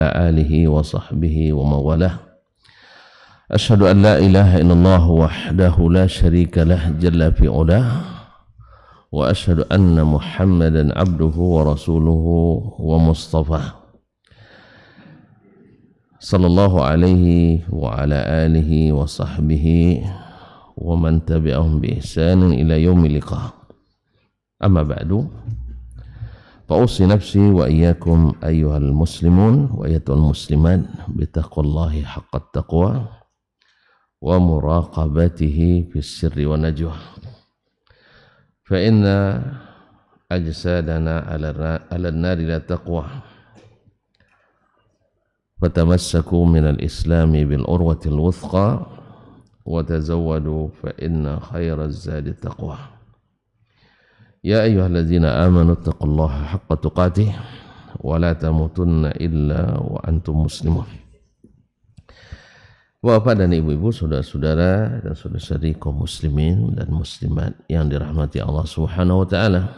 آله وصحبه ومن والاه أشهد أن لا إله إلا الله وحده لا شريك له جل في علاه وأشهد أن محمدا عبده ورسوله ومصطفاه صلى الله عليه وعلى آله وصحبه ومن تبعهم بإحسان إلى يوم اللقاء أما بعد فأوصي نفسي وإياكم أيها المسلمون وأيتها المسلمات بتقوى الله حق التقوى ومراقبته في السر والنجوى فإن أجسادنا على النار لا تقوى فتمسكوا من الإسلام بالعروة الوثقى وتزودوا فإن خير الزاد التقوى يا أيها الذين آمنوا اتقوا الله حق تقاته ولا تموتن إلا وأنتم مسلمون. Bapak dan ibu-ibu, saudara-saudara dan saudara-saudari kaum muslimin dan muslimat yang dirahmati Allah Subhanahu wa taala.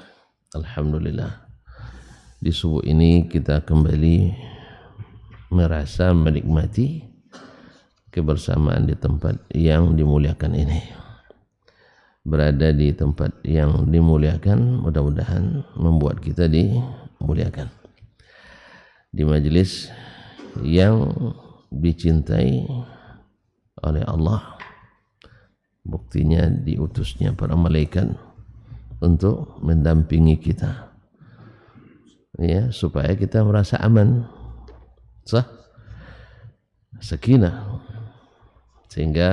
Alhamdulillah. Di subuh ini kita kembali merasa menikmati kebersamaan di tempat yang dimuliakan ini. Berada di tempat yang dimuliakan, mudah-mudahan membuat kita dimuliakan. Di majelis yang dicintai oleh Allah, buktinya diutusnya para malaikat untuk mendampingi kita, ya, supaya kita merasa aman, sakinah, sehingga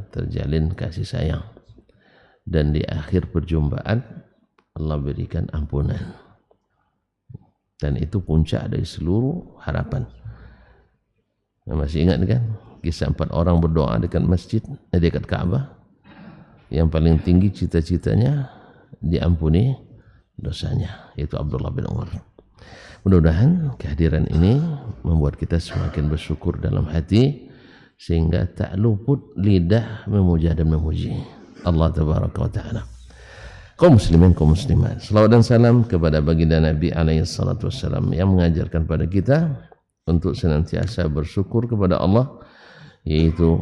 terjalin kasih sayang. Dan di akhir perjumpaan Allah berikan ampunan, dan itu puncak dari seluruh harapan. Masih ingat kan kisah 4 orang berdoa dekat masjid, dekat Ka'bah, yang paling tinggi cita-citanya diampuni dosanya, yaitu Abdullah bin Umar. Mudah-mudahan kehadiran ini membuat kita semakin bersyukur dalam hati, sehingga tak luput lidah memuja dan memuji Allah tabaraka wa ta'ala. Kaum muslimin, kaum muslimat, salawat dan salam kepada baginda Nabi alaihi salatu wassalam yang mengajarkan pada kita untuk senantiasa bersyukur kepada Allah, yaitu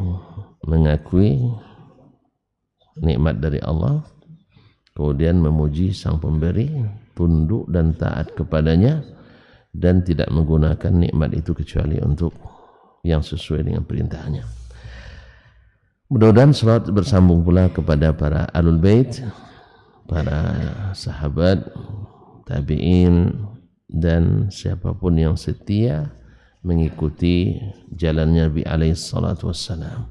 mengakui nikmat dari Allah, kemudian memuji sang pemberi, tunduk dan taat kepadanya, dan tidak menggunakan nikmat itu kecuali untuk yang sesuai dengan perintahnya. Mudah-mudahan salawat bersambung pula kepada para Ahlul Bait, para sahabat, tabi'in, dan siapapun yang setia mengikuti jalannya Nabi alaihi salatu wassalam.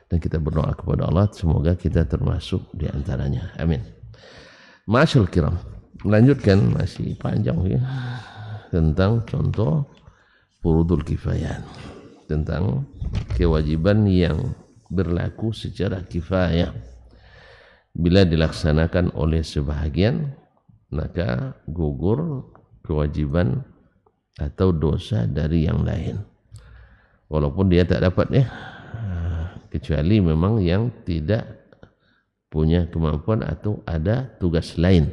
Dan kita berdoa kepada Allah semoga kita termasuk di antaranya. Amin. Ma'asyil kiram, melanjutkan, masih panjang ya, tentang contoh furudul kifayah, tentang kewajiban yang berlaku secara kifayah. Bila dilaksanakan oleh sebahagian, maka gugur kewajiban atau dosa dari yang lain, walaupun dia tak dapat, kecuali memang yang tidak punya kemampuan atau ada tugas lain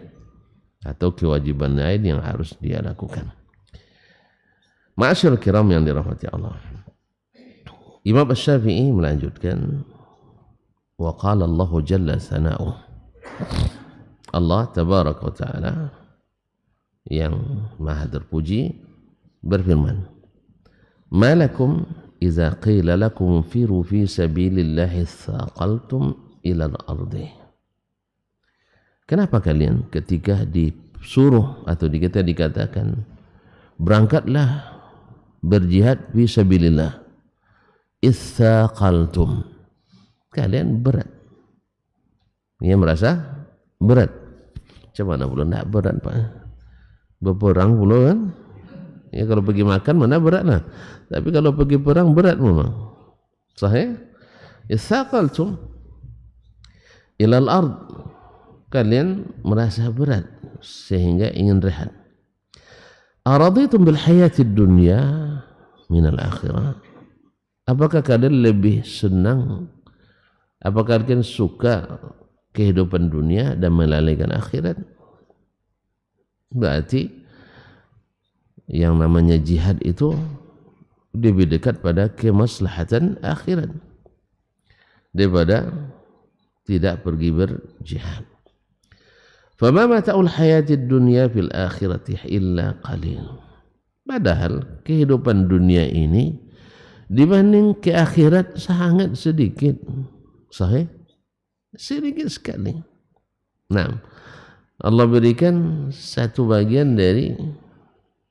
atau kewajiban lain yang harus dia lakukan. Ma'asyil kiram yang dirahmati Allah, Imam Asy-Syafi'i melanjutkan, wa qala Allah jalla sana'uh, Allah tabaraka wa ta'ala yang maha terpuji berfirman, ma lakum idza qila lakum firu fi sabilillahi tsaqaltum ila al-ardi. Kenapa kalian ketika disuruh atau kita dikatakan berangkatlah berjihad fi sabilillah, itsaqaltum, kalian berat, dia merasa berat. Macam mana pula nak berat Pak? Berperang pula kan, ya, kalau pergi makan mana berat lah, tapi kalau pergi perang berat memang. Sahih? Itsaqaltum ilal ard, kalian merasa berat sehingga ingin rehat. Araditum bil hayatid dunya minal akhirah, apakah kalian lebih senang, apakah kalian suka kehidupan dunia dan melalaikan akhirat? Berarti yang namanya jihad itu lebih dekat pada kemaslahatan akhirat daripada tidak pergi berjihad. Fama mata'ul hayatid dunya fil akhirati illa qalil. Padahal kehidupan dunia ini dibanding ke akhirat sangat sedikit. Sahih? Sedikit sekali. Nah, Allah berikan satu bagian dari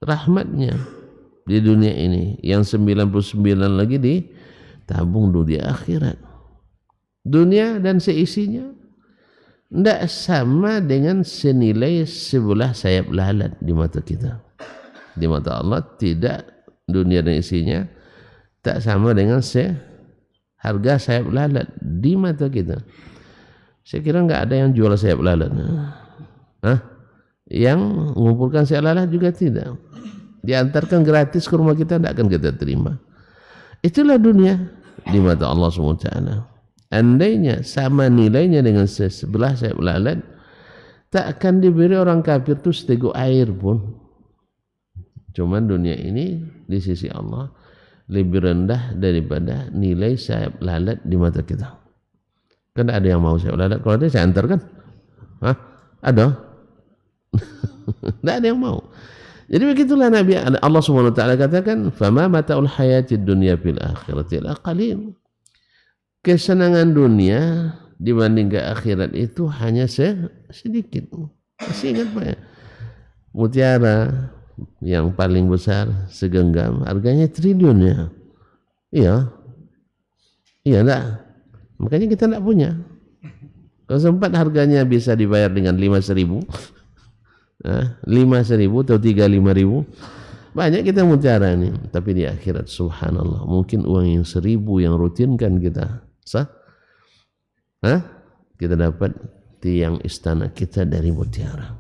rahmatnya di dunia ini, yang 99 lagi ditabung di akhirat. Dunia dan seisinya tidak sama dengan senilai sebelah sayap lalat di mata kita. Di mata Allah tidak, dunia dan isinya tak sama dengan harga sayap lalat di mata kita. Saya kira enggak ada yang jual sayap lalat. Yang mengumpulkan sayap lalat juga tidak. Diantarkan gratis ke rumah kita, tidak akan kita terima. Itulah dunia di mata Allah SWT. Andainya sama nilainya dengan sebelah sayap lalat, tak akan diberi orang kafir itu seteguk air pun. Cuman dunia ini di sisi Allah lebih rendah daripada nilai sayap lalat di mata kita. Kan ada yang mau sayap lalat, kalau ada saya antarkan. Ada? Tidak ada yang mau. Jadi begitulah Nabi Allah SWT katakan, "Fama mata'ul hayatid dunya fil akhirati qalil." Kesenangan dunia dibanding ke akhirat itu hanya sedikit. Masih ingat Pak ya? Mutiara yang paling besar segenggam harganya triliun ya. Iya enggak? Makanya kita enggak punya. Kalau sempat harganya bisa dibayar dengan 5.000, 5.000 atau 35.000, banyak kita mutiara ini. Tapi di akhirat subhanallah, mungkin uang yang 1.000 yang rutinkan kita kita dapat tiang istana kita dari mutiara.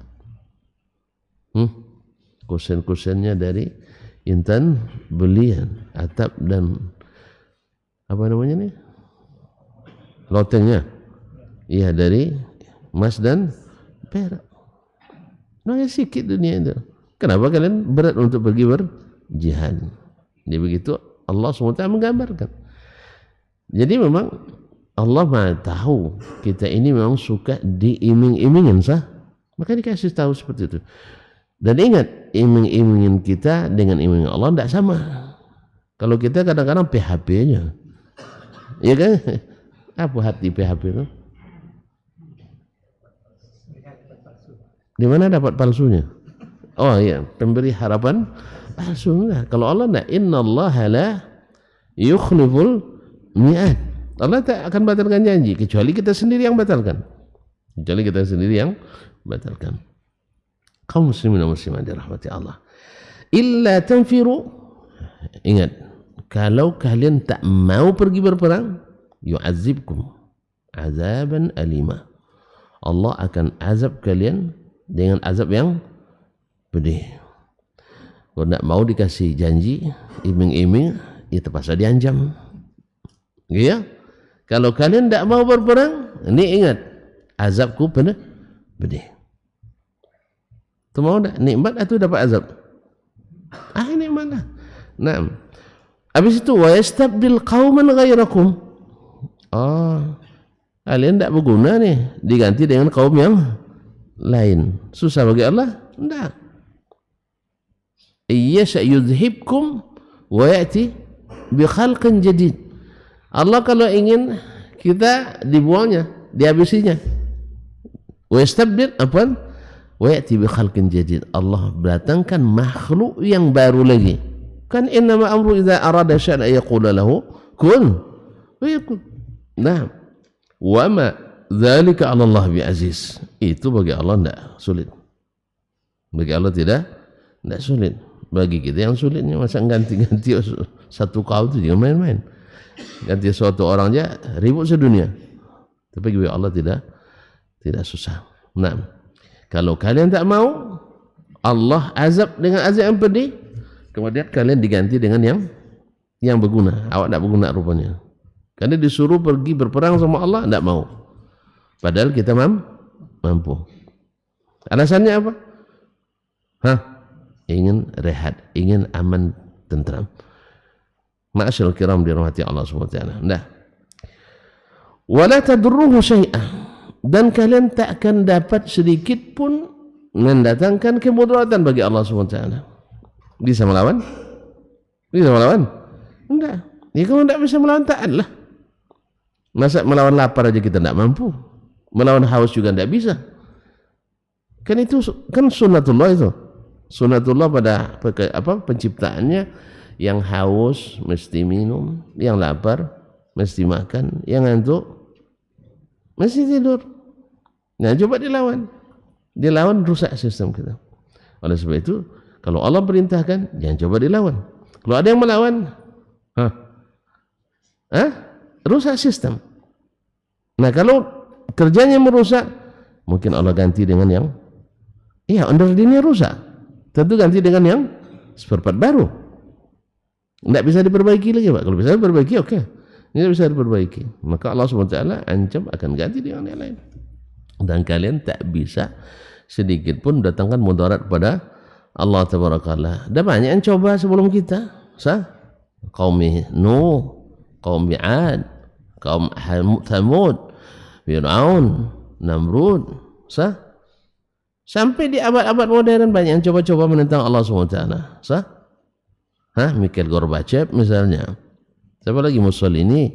Kusen-kusennya dari intan belian, atap dan apa namanya nih, lotengnya iya dari emas dan perak. Namanya sikit dunia itu. Kenapa kalian berat untuk pergi berjihad? Jadi begitu Allah SWT menggambarkan. Jadi memang Allah Maha tahu kita ini memang suka diiming-imingin maka dikasih tahu seperti itu. Dan ingat, iming-imingin kita dengan iming Allah tidak sama. Kalau kita kadang-kadang PHP-nya, ya kan? Apa hati PHP itu? Di mana dapat palsunya? Oh iya, pemberi harapan palsu. Kalau Allah tidak, innallaha la yukhliful mi'ad. Allah tak akan batalkan janji kecuali kita sendiri yang batalkan. Kaum muslimin dan muslimat dirahmati Allah. Illa tanfiru, ingat, kalau kalian tak mau pergi berperang, yu'azibkum azaban alima. Allah akan azab kalian dengan azab yang pedih. Kalau tak mau dikasih janji, iming-iming, ya terpaksa diancam. Ya? Kalau kalian tidak mau berperang, ini ingat, azabku pedih. Itu mau tak? Nikmat atau dapat azab? Nikmat lah. Nah, habis itu wa yastabdil qauman ghairakum. Kalian tidak berguna nih, diganti dengan kaum yang lain. Susah bagi Allah? Tidak. Iyasha yudhibkum wa ya'ti bi khalqin jadid. Allah kalau ingin kita dibuangnya, dihabisinya. Wa yastabdil apa? Wa ya'ti bi khalqin jadid. Allah datangkan makhluk yang baru lagi. Kan innama amru idza arada syai'an yaqula lahu kun fayakun. Nah, wa ma dzalika 'ala Allah bi aziz. Itu bagi Allah tidak sulit. Bagi Allah tidak sulit. Bagi kita yang sulitnya, masa ganti-ganti satu kaum itu jangan main-main. Ganti suatu orang aja ribut sedunia. Tapi bagi Allah tidak susah. Nah, kalau kalian tak mau, Allah azab dengan azab yang pedih, kemudian kalian diganti dengan yang berguna. Awak tak berguna rupanya. Karena disuruh pergi berperang sama Allah, tak mau. Padahal kita mampu. Alasannya apa? Ingin rehat, ingin aman, tentram. Ma'asyil kiram dirahmati Allah Subhanahu wa taala. Nah, wala tadurruhu syai'ah, dan kalian tak akan dapat sedikit pun mendatangkan kemudaratan bagi Allah Subhanahu wa taala. Bisa melawan? Bisa melawan? Enggak. Ya kalau tidak bisa melawan, taatlah. Masa melawan lapar aja kita tidak mampu, melawan haus juga tidak bisa. Kan itu kan sunnatullah, itu sunnatullah pada penciptaannya. Yang haus mesti minum, yang lapar mesti makan, yang ngantuk mesti tidur. Nah, coba dilawan rusak sistem kita. Oleh sebab itu, kalau Allah perintahkan, jangan coba dilawan. Kalau ada yang melawan, rusak sistem. Nah, kalau kerjanya merusak, mungkin Allah ganti dengan yang under dini rusak, tentu ganti dengan yang seperempat baru. Tidak bisa diperbaiki lagi, Pak. Kalau bisa diperbaiki, oke. Ini bisa diperbaiki. Maka Allah SWT ancam akan ganti dengan yang lain. Dan kalian tak bisa sedikit pun datangkan mudarat kepada Allah Taala. Ada banyak yang coba sebelum kita. Kaum Nuh, kaum 'Ad, kaum Thamud, Fir'aun, Namrud. Sampai di abad-abad modern banyak yang coba-coba menentang Allah SWT. Mikhail Gorbachev misalnya. Siapa lagi? Mussolini.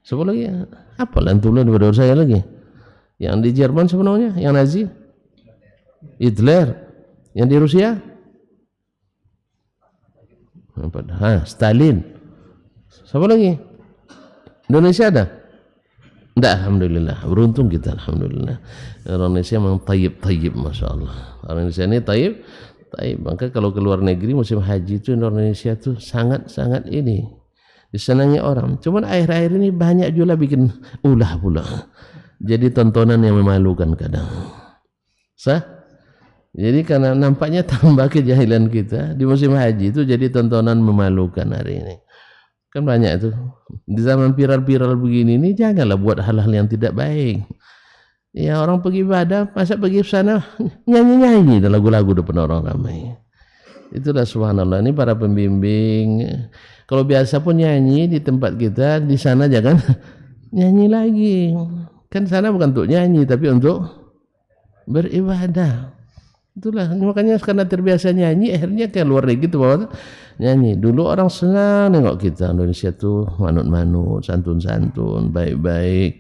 Siapa lagi? Apa lantulan daripada saya lagi? Yang di Jerman sebenarnya, yang Nazi, Hitler. Yang di Rusia, Stalin. Siapa lagi? Indonesia ada? Tidak, alhamdulillah. Beruntung kita, alhamdulillah. Indonesia memang tayyib, masya Allah. Indonesia ini tayyib. Maka kalau ke luar negeri musim haji itu Indonesia itu sangat-sangat ini disenangi orang. Cuman akhir-akhir ini banyak juga bikin ulah pula. Jadi tontonan yang memalukan kadang. Jadi karena nampaknya tambah kejahilan kita di musim haji itu, jadi tontonan memalukan hari ini. Kan banyak itu. Di zaman viral-viral begini ini, janganlah buat hal-hal yang tidak baik. Ya, orang pergi ibadah, masa pergi ke sana nyanyi-nyanyi dan lagu-lagu depan orang ramai. Itulah subhanallah, ini para pembimbing. Kalau biasa pun nyanyi di tempat kita, di sana jangan nyanyi lagi. Kan sana bukan untuk nyanyi, tapi untuk beribadah. Itulah, makanya karena terbiasa nyanyi, akhirnya ke luar negeri itu bawa nyanyi. Dulu orang senang nengok kita, Indonesia tuh manut-manut, santun-santun, baik-baik.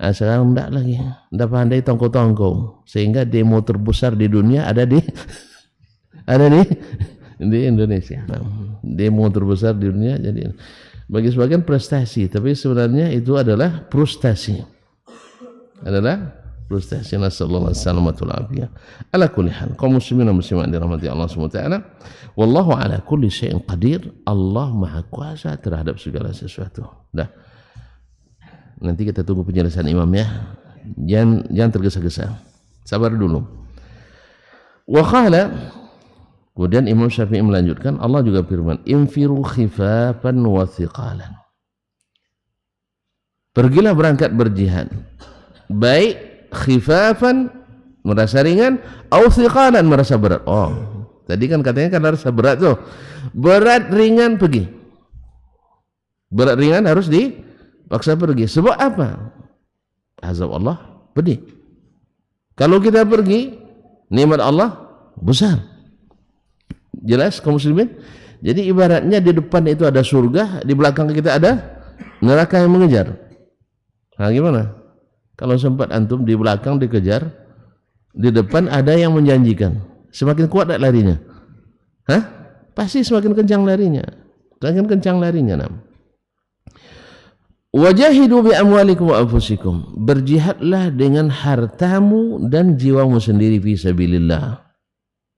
Sekarang enggak lagi, enggak pandai tongko-tongko, sehingga demo terbesar di dunia ada di Indonesia. Demo terbesar di dunia, jadi bagi sebagian prestasi, tapi sebenarnya itu adalah frustasi. Nasallallahu alaihi wasallam. Ala kulli hal, kaum muslimin dan muslimat dirahmati Allah Subhanahu wa taala. Wallahu ala kulli syai'in qadir. Allah Maha Kuasa terhadap segala sesuatu. Dah. Nanti kita tunggu penjelasan imam ya. Jangan tergesa-gesa. Sabar dulu. Wa qala, kemudian Imam Syafi'i melanjutkan, Allah juga firman, infiru khifafan wa thiqalan. Pergilah berangkat berjihad. Baik khifafan merasa ringan, atau thiqalan merasa berat. Oh, tadi kan katanya kan harus berat tuh. Berat ringan pergi. Berat ringan harus paksa pergi. Sebab apa? Azab Allah pedih. Kalau kita pergi, nikmat Allah besar. Jelas kaum muslimin? Jadi ibaratnya di depan itu ada surga, di belakang kita ada neraka yang mengejar. Nah, gimana? Kalau sempat antum di belakang dikejar, di depan ada yang menjanjikan. Semakin kuat tak larinya? Pasti semakin kencang larinya. Semakin kencang larinya. Wajahidu bi amwalikum wa anfusikum. Berjihadlah dengan hartamu dan jiwamu sendiri fi sabilillah.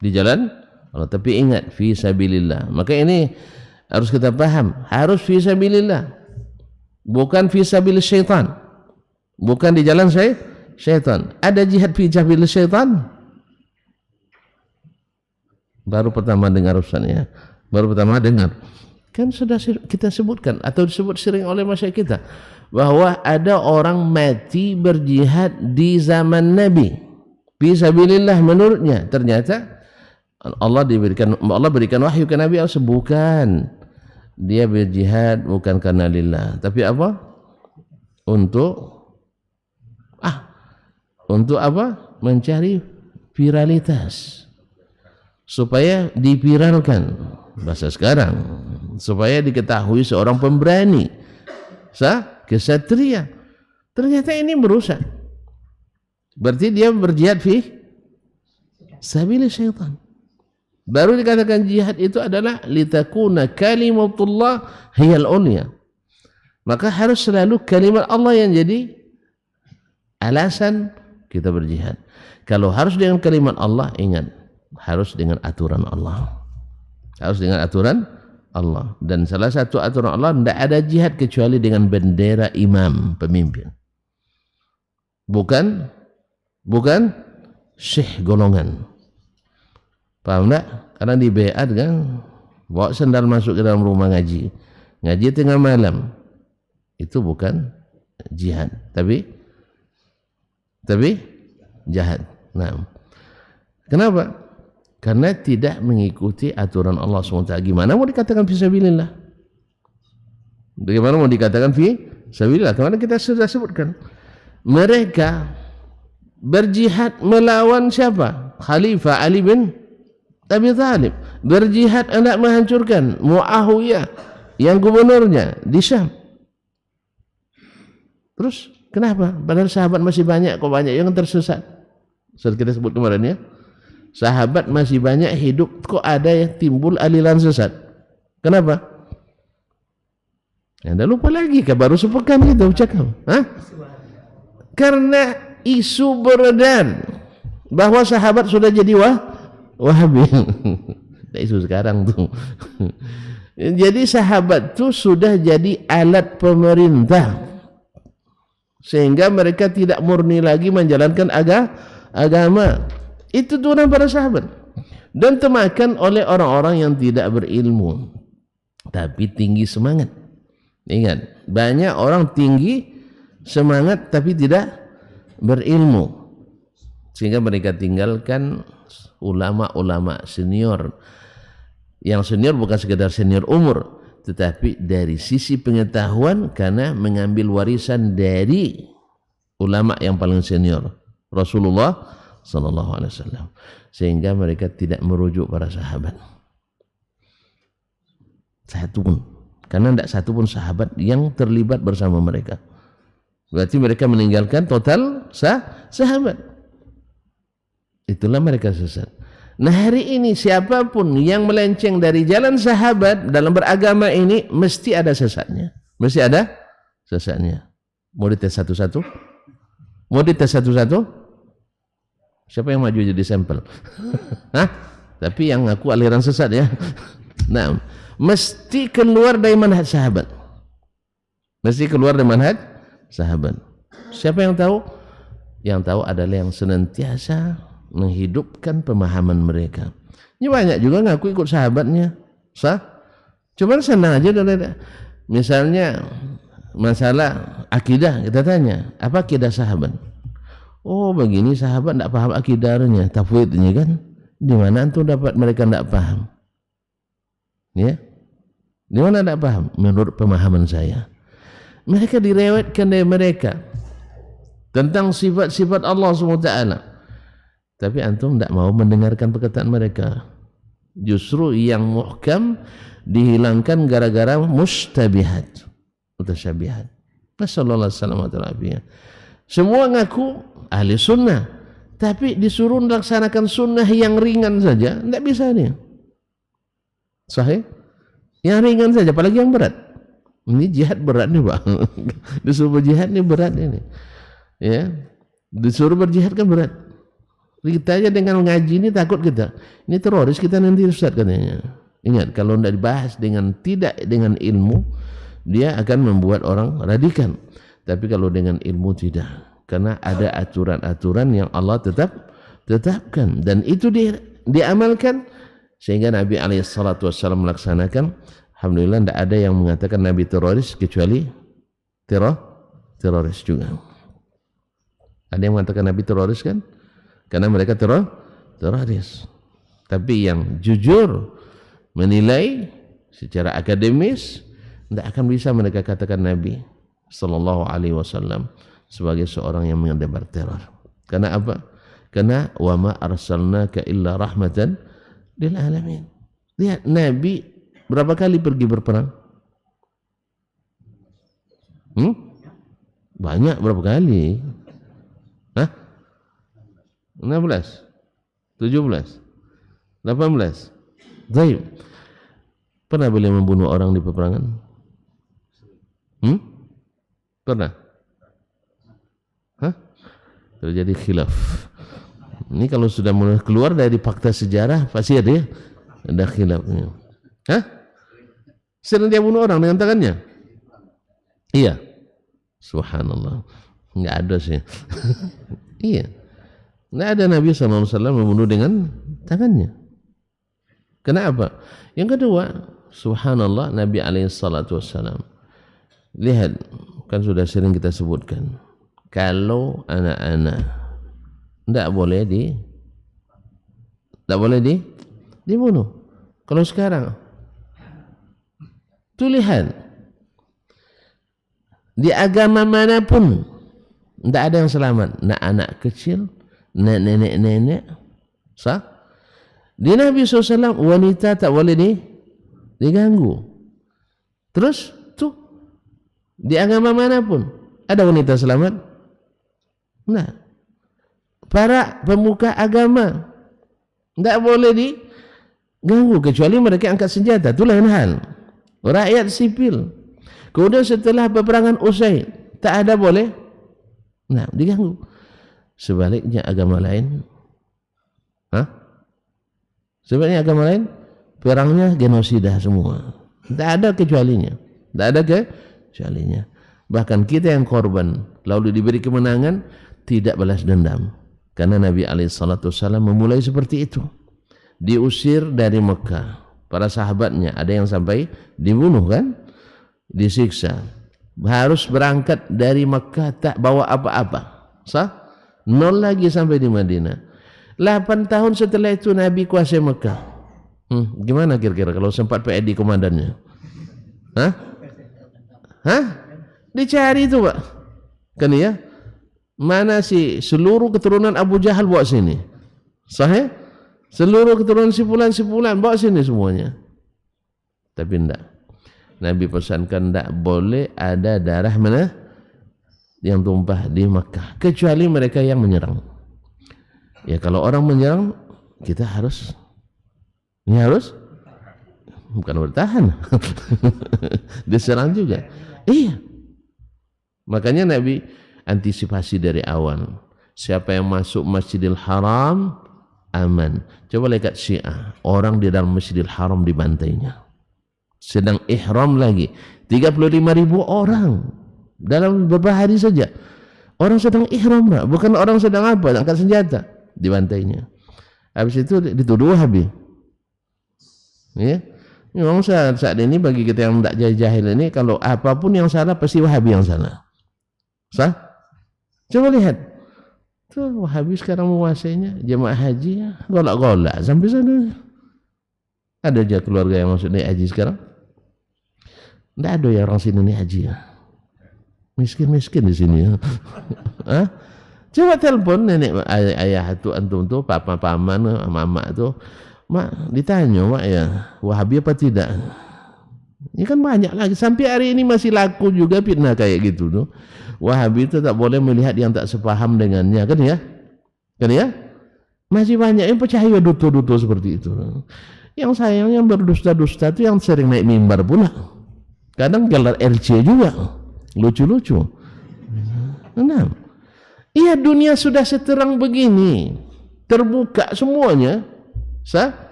Di jalan Allah, tapi ingat fi sabilillah. Maka ini harus kita paham, harus fi sabilillah. Bukan fi sabil syaitan. Bukan di jalan syaitan. Ada jihad fi sabil syaitan? Baru pertama dengar urusannya. Baru pertama dengar. Kan sudah kita sebutkan atau disebut sering oleh masyarakat kita bahwa ada orang mati berjihad di zaman Nabi fisabilillah menurutnya. Ternyata Allah berikan wahyu ke Nabi, bukan dia berjihad bukan karena lillah, tapi apa? Untuk apa? Mencari viralitas, supaya dipiralkan bahasa sekarang, supaya diketahui seorang pemberani, kesatria. Ternyata ini merusak. Berarti dia berjihad fi sabilillah syaitan. Baru dikatakan jihad itu adalah litakuna kalimatullah hiyal ulya. Maka harus selalu kalimat Allah yang jadi alasan kita berjihad. Kalau harus dengan kalimat Allah, ingat, harus dengan aturan Allah. Harus dengan aturan Allah. Dan salah satu aturan Allah, tidak ada jihad kecuali dengan bendera imam, pemimpin. Bukan syekh golongan. Paham tak? Karena di beat kan, bawa sendal masuk ke dalam rumah ngaji tengah malam, itu bukan jihad, tapi jihad. Nah, kenapa? Karena tidak mengikuti aturan Allah SWT. Gimana mau dikatakan fisabilillah? Bagaimana mau dikatakan fisabilillah? Kemarin kita sudah sebutkan, mereka berjihad melawan siapa? Khalifah Ali bin Abi Thalib, berjihad hendak menghancurkan Muawiyah yang gubernurnya di Syam. Terus kenapa? Padahal sahabat masih banyak, kok banyak yang tersesat. Sudah kita sebut kemarin ya. Sahabat masih banyak hidup, kok ada yang timbul aliran sesat. Kenapa? Anda lupa lagi, baru sepekan kita ucapkan. Karena isu beredar bahwa sahabat sudah jadi Wahabi. Isu sekarang tuh. Jadi sahabat tuh sudah jadi alat pemerintah, sehingga mereka tidak murni lagi menjalankan agama. Itu turunan para sahabat, dan termakan oleh orang-orang yang tidak berilmu tapi tinggi semangat. Ingat, banyak orang tinggi semangat tapi tidak berilmu, sehingga mereka tinggalkan ulama-ulama senior. Yang senior bukan sekedar senior umur, tetapi dari sisi pengetahuan, karena mengambil warisan dari ulama yang paling senior, Rasulullah sallallahu alaihi wasallam, sehingga mereka tidak merujuk para sahabat satu pun, karena tidak satu pun sahabat yang terlibat bersama mereka. Berarti mereka meninggalkan total sahabat. Itulah mereka sesat. Nah, hari ini siapapun yang melenceng dari jalan sahabat dalam beragama ini mesti ada sesatnya. Mesti ada sesatnya. Mau dites satu-satu? Mau dites satu-satu? Siapa yang maju jadi sampel? Tapi yang ngaku aliran sesat ya. Nah, mesti keluar dari manhaj sahabat. Mesti keluar dari manhaj sahabat. Siapa yang tahu? Yang tahu adalah yang senantiasa menghidupkan pemahaman mereka. Ini banyak juga ngaku ikut sahabatnya, cuman senang aja. Misalnya masalah akidah, kita tanya, apa akidah sahabat? Oh begini, sahabat tidak paham akidahnya, tafwidnya kan. Di mana antum dapat mereka tidak paham? Ya, di mana tidak paham? Menurut pemahaman saya, mereka direwetkan dari mereka tentang sifat-sifat Allah SWT. Tapi antum tidak mau mendengarkan perkataan mereka. Justru yang muhkam dihilangkan gara-gara mustabihat, mutasyabihat. Nasallallahu alaihi wasallam. Semua ngaku ahli sunnah, tapi disuruh melaksanakan sunnah yang ringan saja, tidak bisa nih. Sahih? Yang ringan saja, apalagi yang berat. Ini jihad berat nih Pak. Disuruh berjihad nih berat ini. Ya, disuruh berjihad kan berat. Kita aja dengan ngaji ini takut kita. Ini teroris kita nanti Ustaz katanya. Ingat, kalau tidak dibahas tidak dengan ilmu, dia akan membuat orang radikal. Tapi kalau dengan ilmu tidak. Karena ada aturan-aturan yang Allah tetapkan, dan itu diamalkan, sehingga Nabi SAW melaksanakan. Alhamdulillah tidak ada yang mengatakan Nabi teroris kecuali teroris juga. Ada yang mengatakan Nabi teroris kan? Karena mereka teroris. Tapi yang jujur menilai secara akademis tidak akan bisa mereka katakan Nabi sallallahu alaihi wasallam sebagai seorang yang menyebar teror. Karena apa? Karena wa ma arsalnaka illa rahmatan lil alamin. Lihat Nabi berapa kali pergi berperang? Banyak, berapa kali? 16, 17, 18. Zaim. Pernah beliau membunuh orang di peperangan? Pernah? Terjadi khilaf. Ini kalau sudah mulai keluar dari fakta sejarah pasti ada khilafnya. Sering dia bunuh orang dengan tangannya? Iya. Subhanallah. Enggak ada sih. Iya. Enggak ada Nabi SAW membunuh dengan tangannya. Kenapa? Yang kedua, subhanallah, Nabi SAW. Lihat, kan sudah sering kita sebutkan. Kalau anak-anak tidak boleh dibunuh. Kalau sekarang, tuh lihat, di agama manapun tidak ada yang selamat. Nak anak kecil, nak nenek-nenek, sah? Di Nabi SAW wanita tak boleh diganggu. Terus tuh di agama manapun ada wanita selamat? Nah, para pemuka agama tidak boleh diganggu kecuali mereka angkat senjata. Itu lain hal. Rakyat sipil. Kemudian setelah peperangan usai tak ada boleh diganggu. Sebaliknya agama lain, sebaliknya agama lain perangnya genosida semua. Tak ada kecualinya. Tak ada kecualinya. Bahkan kita yang korban lalu diberi kemenangan tidak balas dendam. Karena Nabi SAW memulai seperti itu. Diusir dari Mekah. Para sahabatnya ada yang sampai dibunuh kan? Disiksa. Harus berangkat dari Mekah tak bawa apa-apa. Sah? 0 lagi sampai di Madinah. 8 tahun setelah itu Nabi kuasai Mekah. Gimana kira-kira kalau sempat PID komandannya? Dicari itu Pak. Kan ya? Mana sih seluruh keturunan Abu Jahal bawa sini? Sahih? Seluruh keturunan sipulan bawa sini semuanya. Tapi enggak. Nabi pesankan enggak boleh ada darah mana yang tumpah di Makkah kecuali mereka yang menyerang. Ya kalau orang menyerang kita harus bukan bertahan. Diserang juga. Iya. Makanya Nabi antisipasi dari awal. Siapa yang masuk Masjidil Haram aman. Coba lihat Syiah, orang di dalam Masjidil Haram dibantainya. Sedang ihram lagi. 35.000 orang dalam beberapa hari saja. Orang sedang ihram, bukan orang sedang angkat senjata, dibantainya. Habis itu dituduh Wahabi. Ya. Memang saat ini bagi kita yang tidak jahil ini, kalau apapun yang salah pasti Wahabi yang salah. Sah? Coba lihat. Tuh Wahabi sekarang menguasainya, jemaah haji ya, golak-golak sampai sana. Ada aja keluarga yang masuk naik haji sekarang? Tidak ada ya orang sini naik haji ya. Miskin-miskin di sini ya. Coba telepon nenek ayah itu antum tuh, papa paman, mama tuh. Mak, ditanya mak ya, Wahabi apa tidak? Ini kan banyak lagi. Sampai hari ini masih laku juga fitnah kayak gitu tuh. Wahabi itu tak boleh melihat yang tak sepaham dengannya, kan ya? Kan ya? Masih banyak yang percaya duto-duto seperti itu. Yang sayangnya berdusta-dusta itu yang sering naik mimbar pula. Kadang gelar RC juga. Lucu-lucu. Nah, iya dunia sudah seterang begini. Terbuka semuanya.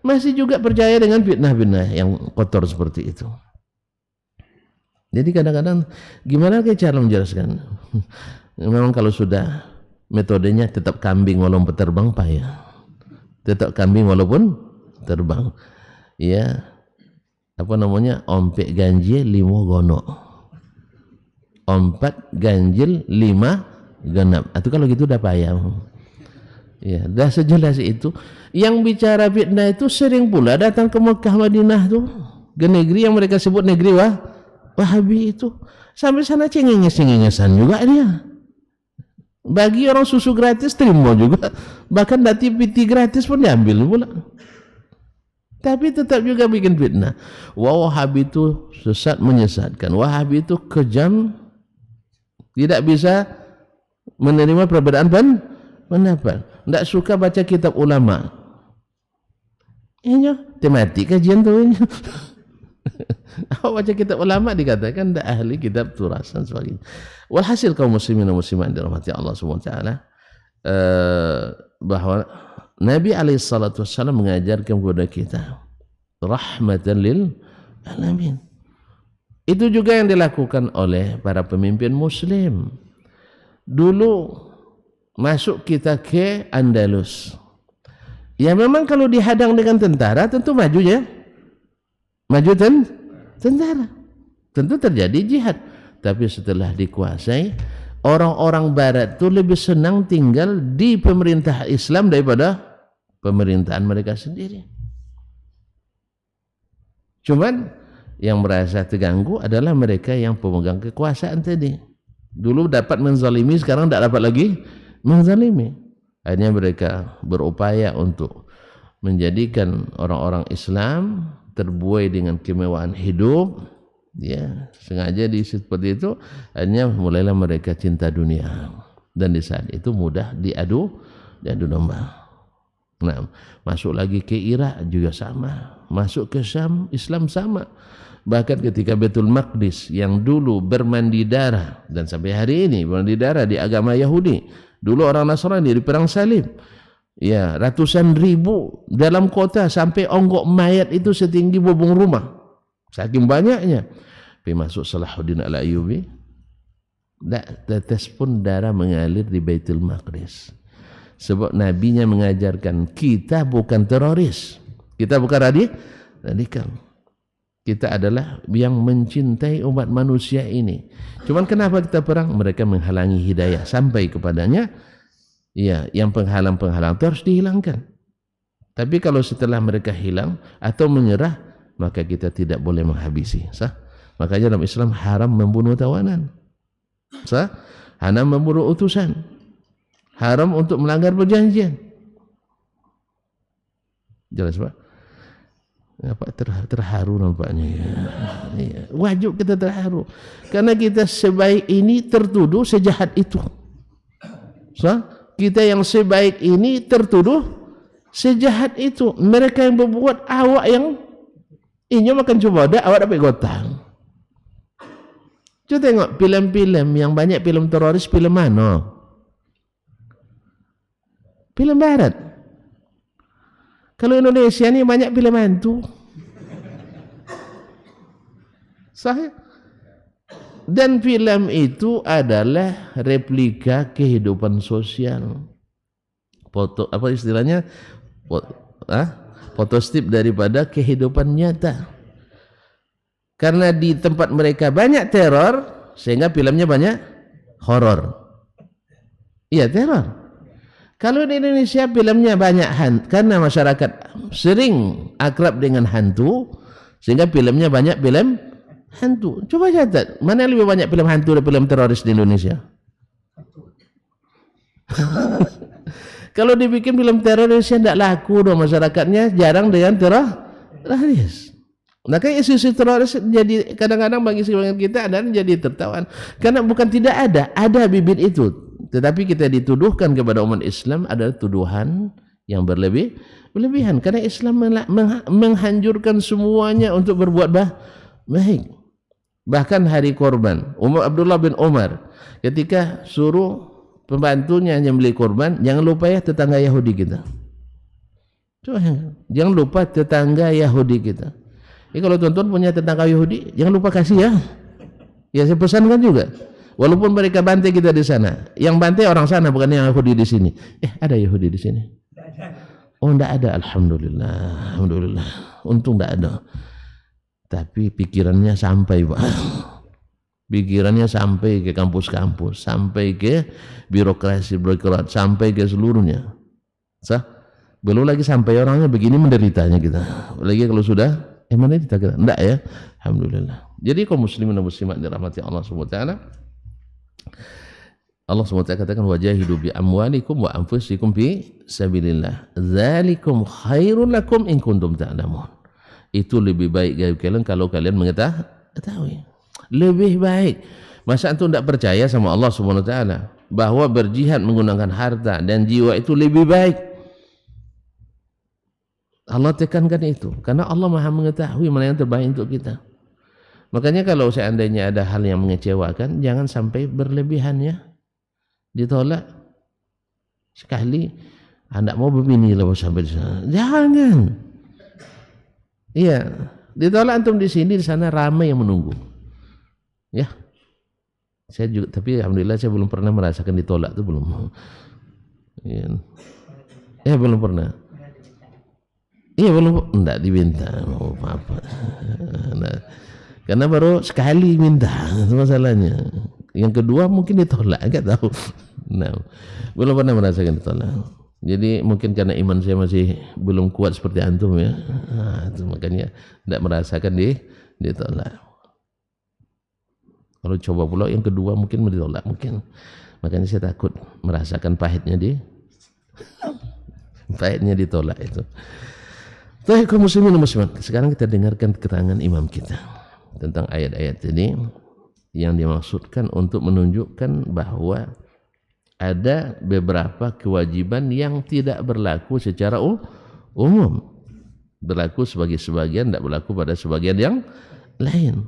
Masih juga percaya dengan fitnah-fitnah yang kotor seperti itu. Jadi kadang-kadang gimana cara menjelaskan? Memang kalau sudah metodenya tetap kambing walaupun terbang payah. Tetap kambing walaupun terbang. Ya. Apa namanya? Ompek ganjil 5 gonok. Ompat ganjil 5 genap. Atau kalau gitu udah payah. Ya, dah sejelas itu. Yang bicara fitnah itu sering pula datang ke Mekah Madinah tuh. ke negeri yang mereka sebut negeri Wahabi itu. Sampai sana cengenges-cengengesan juga dia. Bagi orang susu gratis terima juga. Bahkan dati piti gratis pun diambil pula. Tapi tetap juga bikin fitnah. Wahabi itu sesat menyesatkan. Wahabi itu kejam. Tidak bisa menerima perbedaan pendapat. Tidak suka baca kitab ulama. Ini tematik kajian tu. Awak baca kitab ulama dikatakan tidak ahli kitab turasan sebagainya. Walhasil kaum muslimin dan muslimat dirahmati Allah Subhanahu wa taala, bahwa Nabi alaihi salatu wasallam mengajarkan kepada kita rahmatan lil alamin. Itu juga yang dilakukan oleh para pemimpin muslim. Dulu masuk kita ke Andalus. Ya memang kalau dihadang dengan tentara tentu maju ya. Maju tentara. Tentu terjadi jihad. Tapi setelah dikuasai, orang-orang barat itu lebih senang tinggal di pemerintah Islam daripada pemerintahan mereka sendiri. Cuman yang merasa terganggu adalah mereka yang pemegang kekuasaan tadi. Dulu dapat menzalimi, sekarang tidak dapat lagi menzalimi. Akhirnya mereka berupaya untuk menjadikan orang-orang Islam terbuai dengan kemewahan hidup, ya sengaja seperti itu. Akhirnya mulailah mereka cinta dunia, dan di saat itu mudah diadu domba. Nah, masuk lagi ke Irak juga sama, masuk ke Syam Islam sama. Bahkan ketika Baitul Maqdis yang dulu bermandi darah, dan sampai hari ini bermandi darah di agama Yahudi, dulu orang Nasrani di perang salib, ya ratusan ribu dalam kota, sampai onggok mayat itu setinggi bubung rumah, saking banyaknya. Tapi masuk Salahuddin Al-Ayyubi, tak tetes pun darah mengalir di Baitul Maqdis. Sebab nabinya mengajarkan kita bukan teroris, kita bukan radikal. Kita adalah yang mencintai umat manusia ini. Cuman kenapa kita perang? Mereka menghalangi hidayah sampai kepadanya. Ya, yang penghalang-penghalang itu harus dihilangkan. Tapi kalau setelah mereka hilang atau menyerah, maka kita tidak boleh menghabisi. Sah? Makanya dalam Islam haram membunuh tawanan. Sah? Haram membunuh utusan. Haram untuk melanggar perjanjian. Jelas Pak? Apa terharu nampaknya ya. Wajib kita terharu karena kita sebaik ini tertuduh sejahat itu. So, kita yang sebaik ini tertuduh sejahat itu. Mereka yang berbuat, awak yang ini makan coba ada, awak dapat gotang. Coba tengok film-film yang banyak film teroris, film mana? Film barat. Kalau Indonesia ni banyak film hantu. Sahih. Dan film itu adalah replika kehidupan sosial. Foto apa istilahnya? Fotostip daripada kehidupan nyata. Karena di tempat mereka banyak teror, sehingga filmnya banyak horor. Iya, teror. Kalau di Indonesia filmnya banyak hantu, karena masyarakat sering akrab dengan hantu, sehingga filmnya banyak film hantu. Coba catat, mana lebih banyak film hantu dan film teroris di Indonesia? Kalau dibikin film teroris tidak laku dong, masyarakatnya jarang dengan teroris. Maka isu-isu teroris jadi kadang-kadang bagi sebagian kita adalah jadi tertawan, karena bukan tidak ada bibit itu. Tetapi kita dituduhkan kepada umat Islam adalah tuduhan yang berlebihan. Karena Islam menghancurkan semuanya untuk berbuat baik. Bahkan hari korban, Abdullah bin Umar ketika suruh pembantunya nyembelih korban, jangan lupa ya tetangga Yahudi kita. Jangan lupa tetangga Yahudi kita. Kalau tuan-tuan punya tetangga Yahudi, jangan lupa kasih ya. Ya saya pesankan juga. Walaupun mereka bantai kita di sana, yang bantai orang sana bukan yang Yahudi di sini. Ada Yahudi di sini? Oh, enggak ada. Alhamdulillah. Untung enggak ada. Tapi pikirannya sampai, Pak. Pikirannya sampai ke kampus-kampus, sampai ke birokrat, sampai ke seluruhnya. Belum lagi sampai orangnya begini menderitanya kita. Lagi kalau sudah Mana ditakdirkan? Enggak ya. Alhamdulillah. Jadi kaum muslimin dan muslimat dirahmati Allah Subhanahu wa taala. Allah SWT katakan wajahidu bi amwalikum wa anfusikum fi sabilillah. Dzalikum khairul lakum in kuntum ta'lamun. Itu lebih baik bagi kalian kalau kalian mengetahui. Lebih baik. Masa antum tidak percaya sama Allah Subhanahu wa taala bahwa berjihad menggunakan harta dan jiwa itu lebih baik? Allah tekankan itu karena Allah Maha mengetahui mana yang terbaik untuk kita. Makanya kalau seandainya ada hal yang mengecewakan, jangan sampai berlebihan ya. Ditolak sekali, anda mau begini lah sampai di sana, jangan. Iya, ditolak antum di sini, di sana ramai yang menunggu. Ya, saya juga, tapi alhamdulillah saya belum pernah merasakan ditolak itu belum. Ya, belum pernah. Iya belum, enggak diminta, mau apa? Nah, karena baru sekali minta, itu masalahnya. Yang kedua mungkin ditolak, enggak tahu. Nah, belum pernah merasakan ditolak. Jadi mungkin karena iman saya masih belum kuat seperti antum ya. Nah, itu makanya tidak merasakan ditolak. Kalau coba pula yang kedua mungkin ditolak mungkin. Makanya saya takut merasakan pahitnya ditolak itu. Baik kaum muslimin dan muslimat, sekarang kita dengarkan keterangan imam kita tentang ayat-ayat ini yang dimaksudkan untuk menunjukkan bahwa ada beberapa kewajiban yang tidak berlaku secara umum, berlaku sebagai sebagian, tidak berlaku pada sebagian yang lain.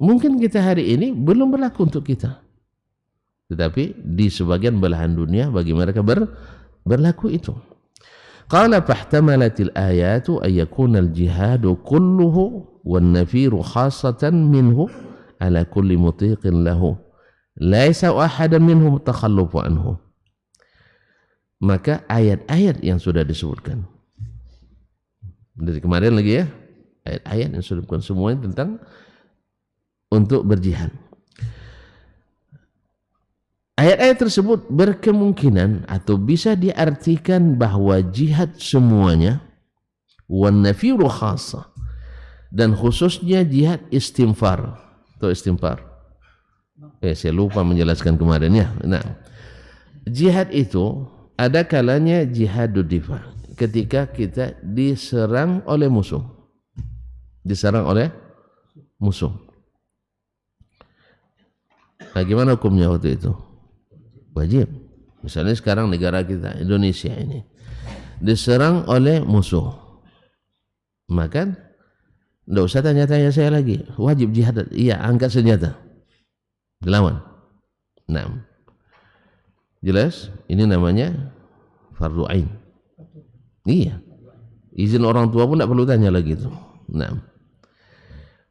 Mungkin kita hari ini belum berlaku untuk kita, tetapi di sebagian belahan dunia bagi mereka berlaku itu. Qala fahtamalat al-ayatu ay yakuna al-jihadu kulluhu wan nafiru khassatan minhu ala kulli mutiqin lahu laisa ahadan minhum takhallufu anhu. Maka ayat-ayat yang sudah disebutkan dari kemarin lagi ya, ayat-ayat yang sudah disebutkan semuanya tentang untuk berjihad. Ayat-ayat tersebut berkemungkinan atau bisa diartikan bahwa jihad semuanya wan nafiru khassa, dan khususnya jihad istinfar atau istighfar. Saya lupa menjelaskan kemarin ya. Nah, jihad itu ada kalanya jihadud difa, ketika kita diserang oleh musuh. Diserang oleh musuh. Nah, gimana hukumnya waktu itu? Wajib. Misalnya sekarang negara kita Indonesia ini diserang oleh musuh, maka tidak usah tanya-tanya saya lagi, wajib jihad. Iya, angkat senjata, dilawan. Nah, jelas ini namanya fardu ain. Iya, izin orang tua pun tidak perlu tanya lagi itu. Nah,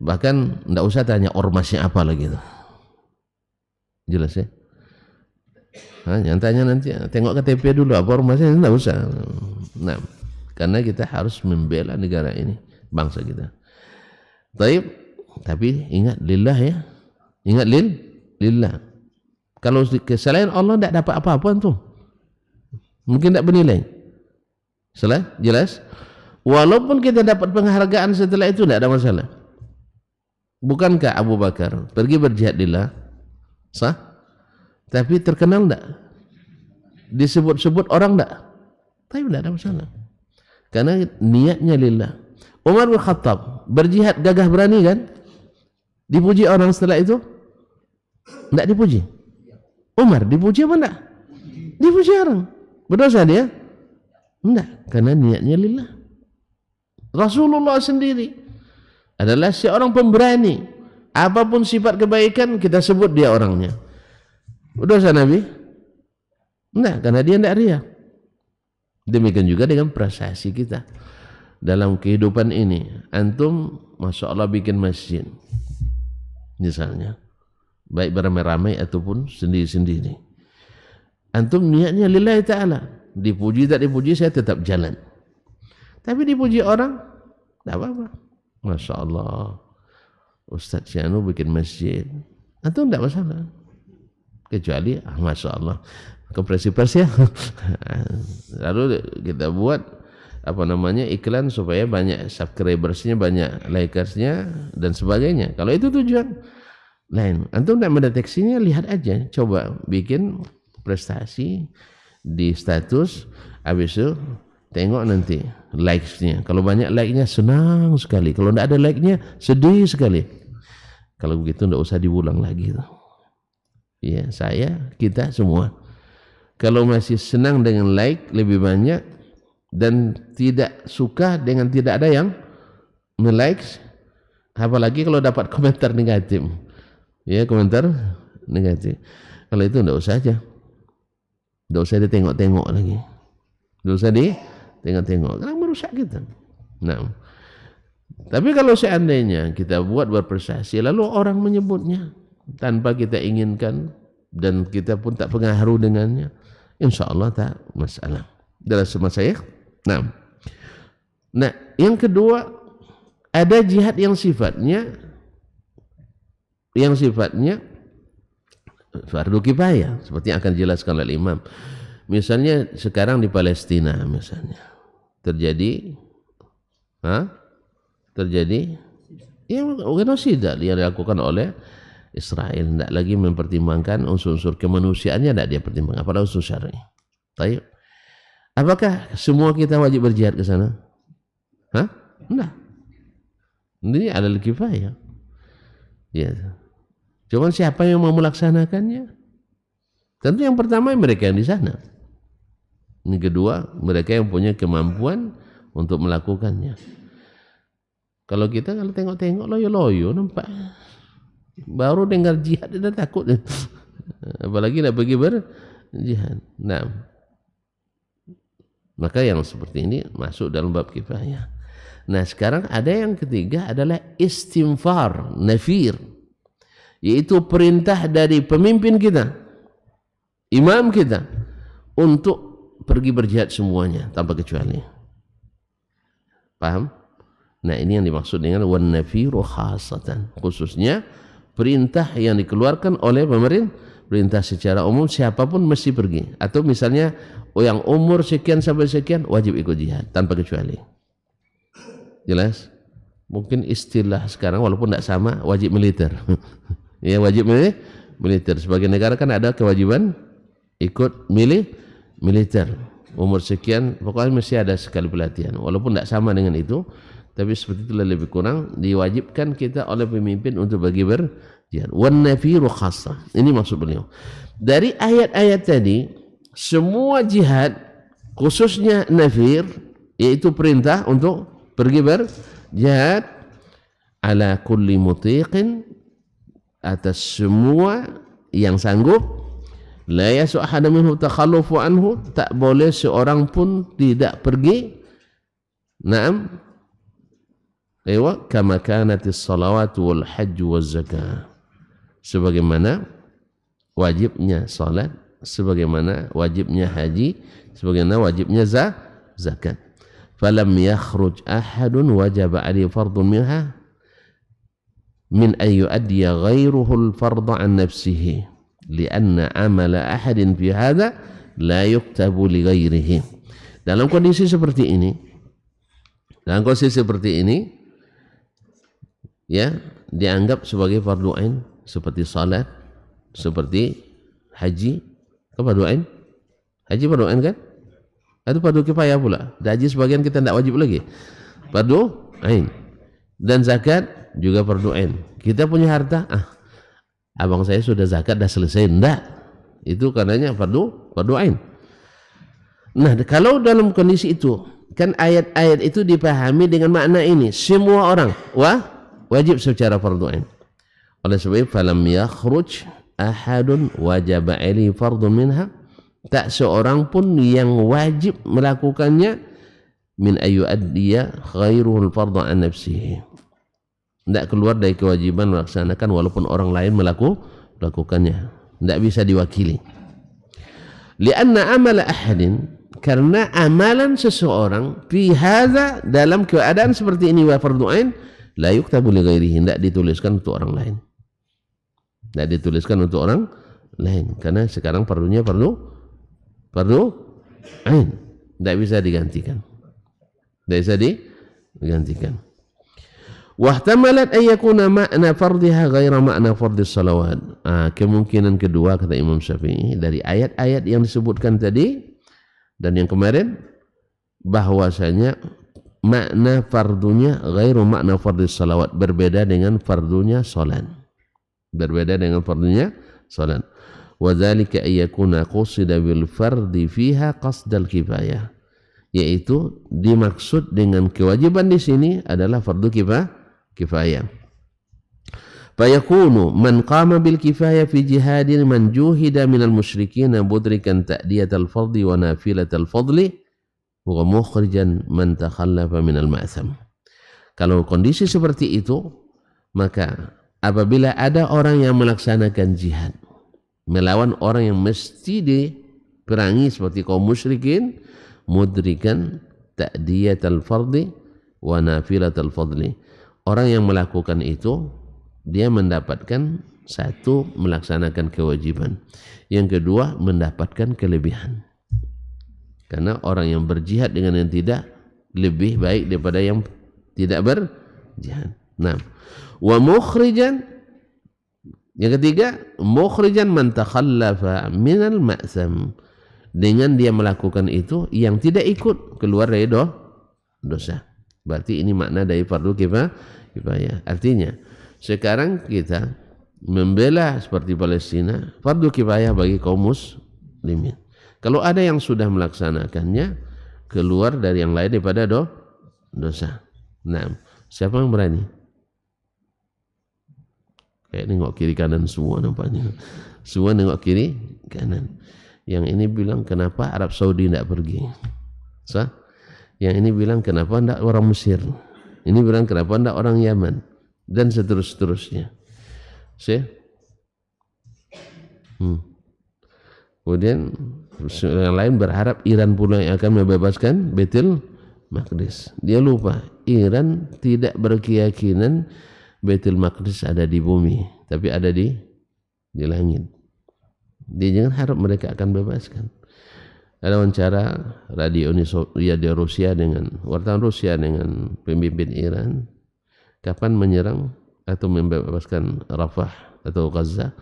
bahkan tidak usah tanya ormasnya apa lagi itu. Jelas ya. Nah, yang tanya nanti tengok KTP dulu apa ormasnya, tidak usah. Nah, karena kita harus membela negara ini, bangsa kita. Tapi ingat lillah ya. Ingat lillah. Kalau selain Allah tidak dapat apa-apa tuh. Mungkin tidak bernilai. Salah? Jelas? Walaupun kita dapat penghargaan setelah itu tidak ada masalah. Bukankah Abu Bakar pergi berjihad lillah? Sah? Tapi terkenal tidak? Disebut-sebut orang tidak? Tapi tidak ada masalah. Karena niatnya lillah. Umar bin Khattab berjihad gagah berani kan? Dipuji orang setelah itu? Tidak dipuji. Umar dipuji apa tidak? Dipuji orang. Berdosa dia? Tidak, karena niatnya lillah. Rasulullah sendiri adalah seorang pemberani. Apapun sifat kebaikan kita sebut dia orangnya. Berdosa Nabi? Tidak, karena dia tidak riya. Demikian juga dengan prestasi kita dalam kehidupan ini. Antum Masya Allah bikin masjid misalnya, baik beramai-ramai ataupun sendiri-sendiri. Antum niatnya lillahi ta'ala, dipuji tak dipuji saya tetap jalan. Tapi dipuji orang tidak apa-apa. Masya Allah Ustaz Syanu bikin masjid, antum tidak masalah. Kecuali Masya Allah kompresi pers ya. Lalu kita buat iklan supaya banyak subscribersnya, banyak likersnya dan sebagainya. Kalau itu tujuan lain, antum tidak mendeteksinya, lihat aja, coba bikin prestasi di status, habis itu tengok nanti likesnya. Kalau banyak like-nya senang sekali, kalau tidak ada like-nya sedih sekali. Kalau begitu tidak usah diulang lagi. Ya, kita semua kalau masih senang dengan like lebih banyak dan tidak suka dengan tidak ada yang nge-likes, apalagi kalau dapat komentar negatif, ya, komentar negatif, kalau itu tidak usah aja, tidak usah ditengok-tengok lagi, tidak usah ditengok-tengok karena merusak kita. Nah, tapi kalau seandainya kita buat berprestasi lalu orang menyebutnya tanpa kita inginkan dan kita pun tak pengaruh dengannya, insya Allah tak masalah. Dalam semasa saya. Nah, yang kedua, ada jihad yang sifatnya fardu kifayah, seperti yang akan dijelaskan oleh Imam. Misalnya sekarang di Palestina misalnya terjadi genosida yang dilakukan oleh Israel, tidak lagi mempertimbangkan unsur-unsur kemanusiaannya, tidak dia pertimbangkan, apalagi unsur syar'i. Baik. Apakah semua kita wajib berjihad ke sana? Enggak. Ini adalah kifayah. Ya. Cuma siapa yang mau melaksanakannya? Tentu yang pertama mereka yang di sana. Yang kedua, mereka yang punya kemampuan untuk melakukannya. Kalau kita tengok-tengok loyo-loyo nampak. Baru dengar jihad dia takut. Apalagi nak pergi berjihad. Nah, maka yang seperti ini masuk dalam bab kifayah. Nah, sekarang ada yang ketiga adalah istinfar, nafir, yaitu perintah dari pemimpin kita, imam kita, untuk pergi berjihad semuanya tanpa kecuali. Paham? Nah, ini yang dimaksud dengan wan nafiru khasatan, khususnya perintah yang dikeluarkan oleh pemerintah, perintah secara umum siapapun mesti pergi. Atau misalnya yang umur sekian sampai sekian wajib ikut jihad tanpa kecuali. Jelas? Mungkin istilah sekarang walaupun tidak sama, wajib militer. Ya, wajib militer. Sebagai negara kan ada kewajiban ikut militer. Umur sekian pokoknya mesti ada sekali pelatihan. Walaupun tidak sama dengan itu, tapi seperti itulah lebih kurang diwajibkan kita oleh pemimpin untuk bagi berjihad. Wan nafiru khassah. Ini maksud beliau. Dari ayat-ayat tadi, semua jihad khususnya nafir, yaitu perintah untuk pergi berjihad, ala kulli mutiqin, atas semua yang sanggup, la yasu ahada minhu takhallufu anhu, tak boleh seorang pun tidak pergi. Naam, kama kanatis salawatu wal hajj waz zakah, sebagaimana wajibnya salat, sebagaimana wajibnya haji, sebagaimana wajibnya zakat. Falam yakhruj ahadun wajaba alaihi fardun minha min an yuaddiya ghairuhu al-fardha an nafsihi lianna amala ahadin fi hadha la yuktabu li ghairihi. Dalam kondisi seperti ini, ya, dianggap sebagai fardu ain, seperti salat, seperti haji. Fardu ain? Haji fardu ain kan? Itu fardu kifayah pula. Haji sebagian kita tidak wajib lagi. Fardu ain. Dan zakat juga fardu ain. Kita punya harta, abang saya sudah zakat dah selesai, enggak. Itu karenanya fardu ain. Nah, kalau dalam kondisi itu, kan ayat-ayat itu dipahami dengan makna ini, semua orang wajib secara fardu ain. Oleh sebab falam yakhruj ahadun wajaba alaihi fardun minha, tak seorang pun yang wajib melakukannya, min ayyuaddiya ghairuhul fardha an nafsihi, tidak keluar dari kewajiban melaksanakan walaupun orang lain melakukannya, tidak bisa diwakili. Lianna amala ahadin, karena amalan seseorang fi hadza, dalam keadaan seperti ini, wa fardu ain, la yuktabu li ghairihi, tidak dituliskan untuk orang lain, tidak dituliskan untuk orang lain, karena sekarang fardunya fardu ain, tidak bisa digantikan. Tidak bisa digantikan. Wahtamalat ayyakuna makna fardiha ghaira makna fardis salawat. Kemungkinan kedua kata Imam Syafi'i dari ayat-ayat yang disebutkan tadi dan yang kemarin bahwasanya makna fardunya ghairu makna fardis salawat, berbeda dengan fardunya salat. Berbeda dengan fardunya salat. Wa dzalika ayyakuna qusida bil fardi fiha qasdal kifayah. Yaitu dimaksud dengan kewajiban di sini adalah fardu kifayah. Fayakunu man qama bil kifayah fi jihadin man juhida minal musyrikin mudrikan ta'diyatal fardhi wa nafilatal fadli wa mukhrijan man takhallafa minal ma'tham. Kalau kondisi seperti itu, maka apabila ada orang yang melaksanakan jihad melawan orang yang mesti diperangi seperti kaum musyrikin, mudrikan ta'diyatal fardhi wa nafilatal fadli. Orang yang melakukan itu, dia mendapatkan satu, melaksanakan kewajiban. Yang kedua, mendapatkan kelebihan. Karena orang yang berjihad dengan yang tidak lebih baik daripada yang tidak berjihad. Nah, wa mukhrijan, yang ketiga, mukhrijan man takhallafa minal ma'tham. Dengan dia melakukan itu, yang tidak ikut keluar dari dosa. Berarti ini makna dari fardu kifayah. Artinya, sekarang kita membela seperti Palestina, fardu kifayah bagi kaum muslimin. Kalau ada yang sudah melaksanakannya, keluar dari yang lain daripada dosa. Nah, siapa yang berani? Kayak nengok kiri kanan semua nampaknya. Semua nengok kiri kanan. Yang ini bilang kenapa Arab Saudi tidak pergi? Yang ini bilang kenapa tidak orang Mesir? Ini bilang kenapa tidak orang Yaman? Dan seterusnya. Kemudian yang lain berharap Iran pula yang akan membebaskan Baitul Maqdis. Dia lupa Iran tidak berkeyakinan Baitul Maqdis ada di bumi, tapi ada di langit. Dia jangan harap mereka akan bebaskan. Ada wawancara radio Rusia dengan wartawan Rusia dengan pemimpin Iran, kapan menyerang atau membebaskan Rafah atau Gaza?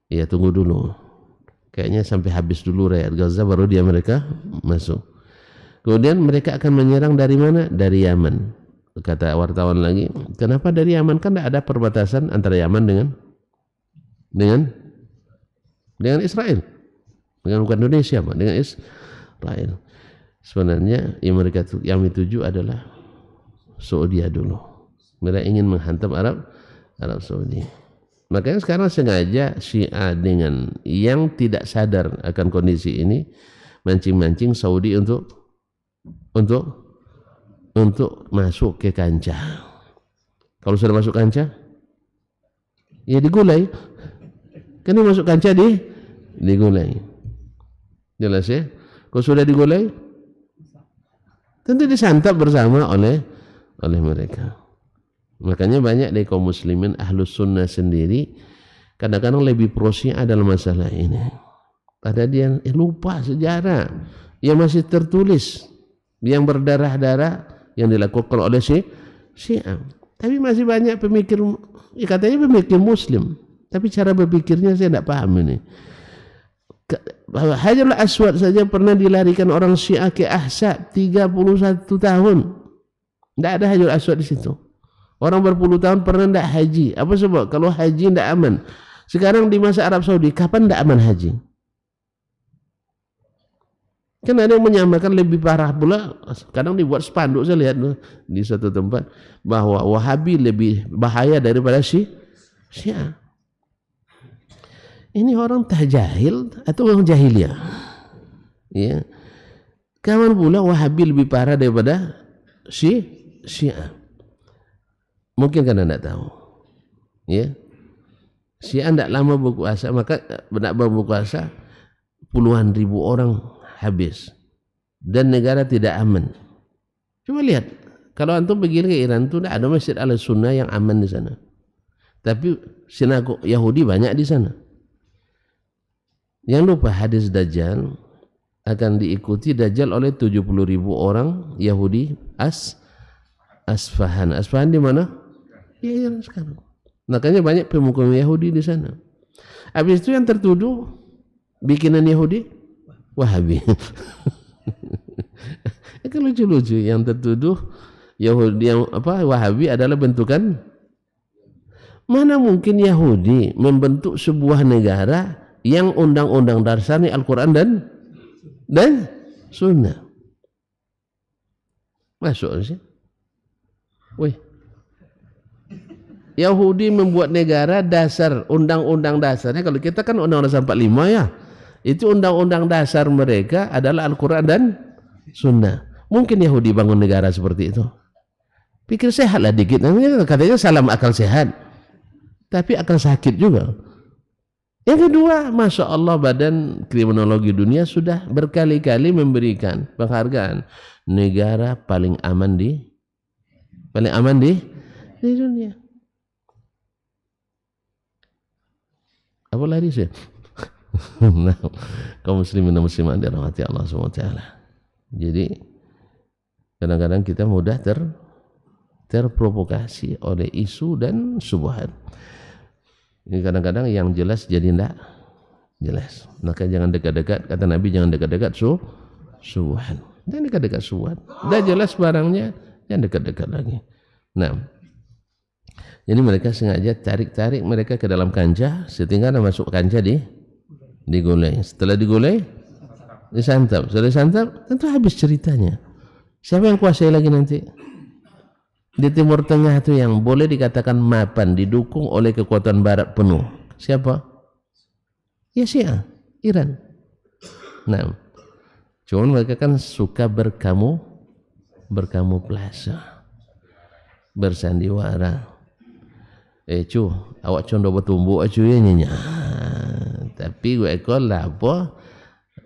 Ya tunggu dulu, kayaknya sampai habis dulu rakyat Gaza baru mereka masuk. Kemudian mereka akan menyerang dari mana? Dari Yaman. Kata wartawan lagi, kenapa dari Yaman? Kan tidak ada perbatasan antara Yaman dengan Israel. Dengan bukan Indonesia, Pak, dengan Israel. Sebenarnya yang mereka tuju adalah Saudi dulu. Mereka ingin menghantam Arab Saudi. Makanya sekarang sengaja Syiah dengan yang tidak sadar akan kondisi ini mancing-mancing Saudi untuk masuk ke kancah. Kalau sudah masuk kancah, ya digulai. Kan dia masuk kancah digulai. Jelas ya? Kalau sudah digulai, tentu disantap bersama oleh mereka. Makanya banyak dari kaum muslimin ahlus sunnah sendiri kadang-kadang lebih pro Syiah dalam masalah ini. Padahal dia lupa sejarah yang masih tertulis, yang berdarah-darah yang dilakukan oleh Syiah. Tapi masih banyak pemikir, katanya pemikir muslim, tapi cara berpikirnya saya tidak paham ini. Hajarul Aswad saja pernah dilarikan orang Syiah ke Ahsab 31 tahun. Tidak ada Hajarul Aswad di situ. Orang berpuluh tahun pernah tidak haji. Apa sebab? Kalau haji tidak aman. Sekarang di masa Arab Saudi, kapan tidak aman haji? Kan ada yang menyamakan lebih parah pula. Kadang dibuat spanduk, saya lihat di satu tempat, bahwa Wahabi lebih bahaya daripada Syiah. Ini orang tak jahil atau orang jahiliyah? Ya. Kapan pula Wahabi lebih parah daripada Syiah? Mungkin karena tidak tahu. Ya. Syiah tidak lama berkuasa, maka tidak berkuasa puluhan ribu orang habis dan negara tidak aman. Coba lihat, kalau antum pergi ke Iran itu tidak ada masjid Al-Sunnah yang aman di sana. Tapi sinagog Yahudi banyak di sana. Yang lupa hadis Dajjal, akan diikuti Dajjal oleh 70.000 orang Yahudi Asfahan. Asfahan di mana? Ya, Iran sekarang. Makanya banyak pemuka Yahudi di sana. Habis itu yang tertuduh bikinan Yahudi Wahabi. Itu lucu-lucu, yang tertuduh Yahudi yang Wahabi adalah bentukan. Mana mungkin Yahudi membentuk sebuah negara yang undang-undang dasarnya Al-Quran dan Sunnah. Masuk sih. Wih. Yahudi membuat negara dasar, undang-undang dasarnya, kalau kita kan undang-undang dasar 45 ya. Itu undang-undang dasar mereka adalah Al-Quran dan Sunnah. Mungkin Yahudi bangun negara seperti itu? Pikir sehat lah dikit. Katanya salam akal sehat. Tapi akan sakit juga. Yang kedua, Masya Allah, Badan Kriminologi Dunia sudah berkali-kali memberikan penghargaan negara paling aman di dunia. Apa lari sih? Nah, kaum muslimin dan muslimat dirahmati Allah SWT. Jadi kadang-kadang kita mudah terprovokasi oleh isu dan syubhat. Ini kadang-kadang yang jelas jadi tidak jelas. Maka jangan dekat-dekat, kata Nabi, jangan dekat-dekat syubhat. Jangan dekat-dekat syubhat. Dah jelas barangnya, jangan dekat-dekat lagi. Nah, jadi mereka sengaja tarik-tarik mereka ke dalam kancah sehingga masuk kancah digulai. Setelah digulai disantap. Setelah disantap tentu habis ceritanya. Siapa yang kuasai lagi nanti? Di Timur Tengah itu yang boleh dikatakan mapan, didukung oleh kekuatan barat penuh. Siapa? Ya Syiah, Iran. Nah, cuman mereka kan suka berkamuflase, bersandiwara. Awak condo bertumbuk ya nyonya. Tapi gue ekor lah apa?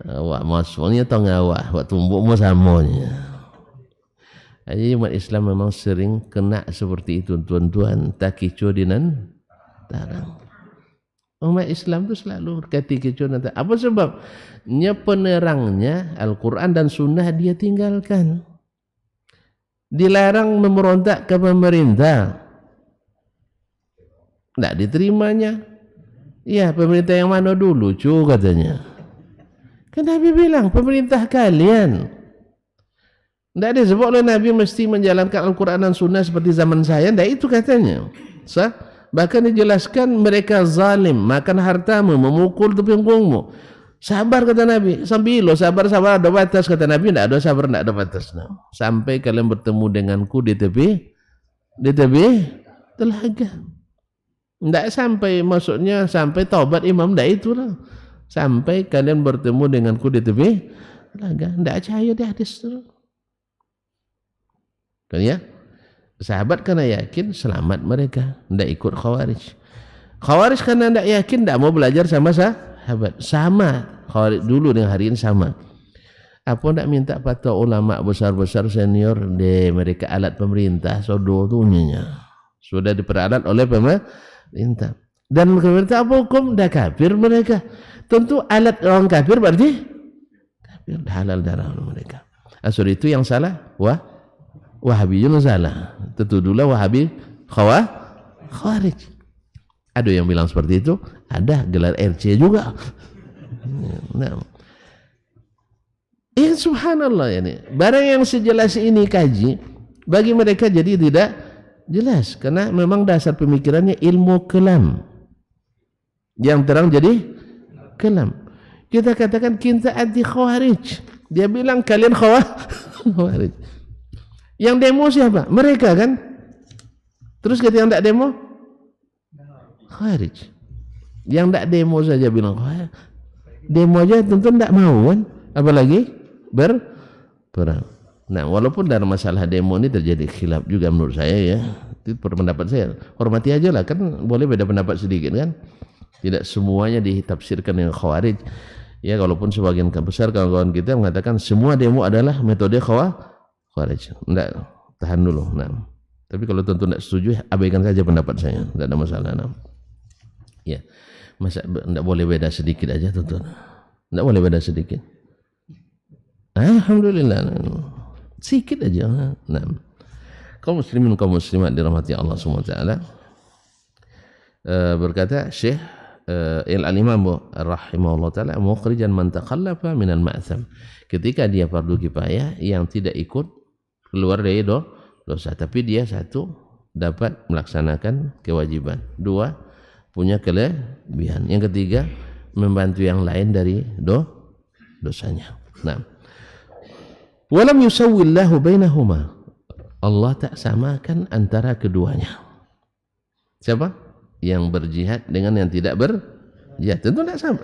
Awak maksudnya tau ngawak, awak tumbuk mau samanya. Jadi umat Islam memang sering kena seperti itu, tuan-tuan, tak kicau dinan tarang. Umat Islam itu selalu kati kicau dan tarang. Apa sebab? Penerangnya Al-Quran dan Sunnah dia tinggalkan. Dilarang memberontak ke pemerintah. Tidak diterimanya. Ya, pemerintah yang mana dulu katanya. Kan Nabi bilang pemerintah kalian. Tidak disebut oleh Nabi mesti menjalankan Al-Quran dan Sunnah seperti zaman saya. Tidak itu katanya. Bahkan dijelaskan mereka zalim, makan hartamu, memukul punggungmu. Sabar kata Nabi. Sambil sabar ada batas kata Nabi. Tidak ada sabar, tidak ada batas. Sampai kalian bertemu denganku di tepi telaga. Tidak sampai, maksudnya sampai taubat imam, tidak itulah. Sampai kalian bertemu denganku di tepi telaga. Tidak percaya di hadis itu. Kan ya? Sahabat karena yakin selamat mereka, tidak ikut Khawarij. Khawarij karena tidak yakin, tidak mau belajar sama sahabat. Sama Khawarij dulu dengan hari ini sama. Apa tidak minta fatwa ulama besar-besar senior deh, mereka alat pemerintah sodotunya sudah diperalat oleh pemerintah. Dan pemerintah apa hukum? Dah kafir mereka. Tentu alat orang kafir berarti kafir, halal darah mereka. Asal itu yang salah, Wahabiyun salah. Tertuduhlah Wahabi Khawarij. Ada yang bilang seperti itu, ada gelar RC juga. Nah, ya subhanallah ini. Barang yang sejelas ini kaji, bagi mereka jadi tidak jelas karena memang dasar pemikirannya ilmu kelam. Yang terang jadi kelam. Kita katakan kita anti Khawarij. Dia bilang kalian Khawarij. Yang demo siapa? Mereka kan? Terus kita yang tak demo? Khawarij. Yang tak demo saja bilang Khawarij. Demo aja tentu tak mau kan? Apalagi berperang. Nah, walaupun dalam masalah demo ini terjadi khilaf juga menurut saya ya. Itu pendapat saya. Hormati aja lah, kan boleh beda pendapat sedikit kan? Tidak semuanya ditafsirkan dengan Khawarij. Ya, walaupun sebagian besar kawan-kawan kita mengatakan semua demo adalah metode Khawarij. Tidak, tahan dulu. Nah, tapi kalau tentu tidak setuju, abaikan saja pendapat saya. Tidak ada masalah. Nah. Ya, masa tidak boleh beda sedikit aja tentu. Tidak boleh beda sedikit. Alhamdulillah. Sedikit aja. Nah, kaum muslimin kaum muslimat dirahmati Allah Subhanahu wa taala. Berkata Syekh Al-Imam rahimahullah taala, mukhrijan man takhallafa minal ma'tham. Ketika dia fardu kifayah yang tidak ikut keluar dari dosa, tapi dia satu dapat melaksanakan kewajiban, dua punya kelebihan, yang ketiga membantu yang lain dari dosanya. Nah, walam yusawwillahu bainahuma. Allah tak samakan antara keduanya. Siapa? Yang berjihad dengan yang tidak berjihad, tentu tidak sama.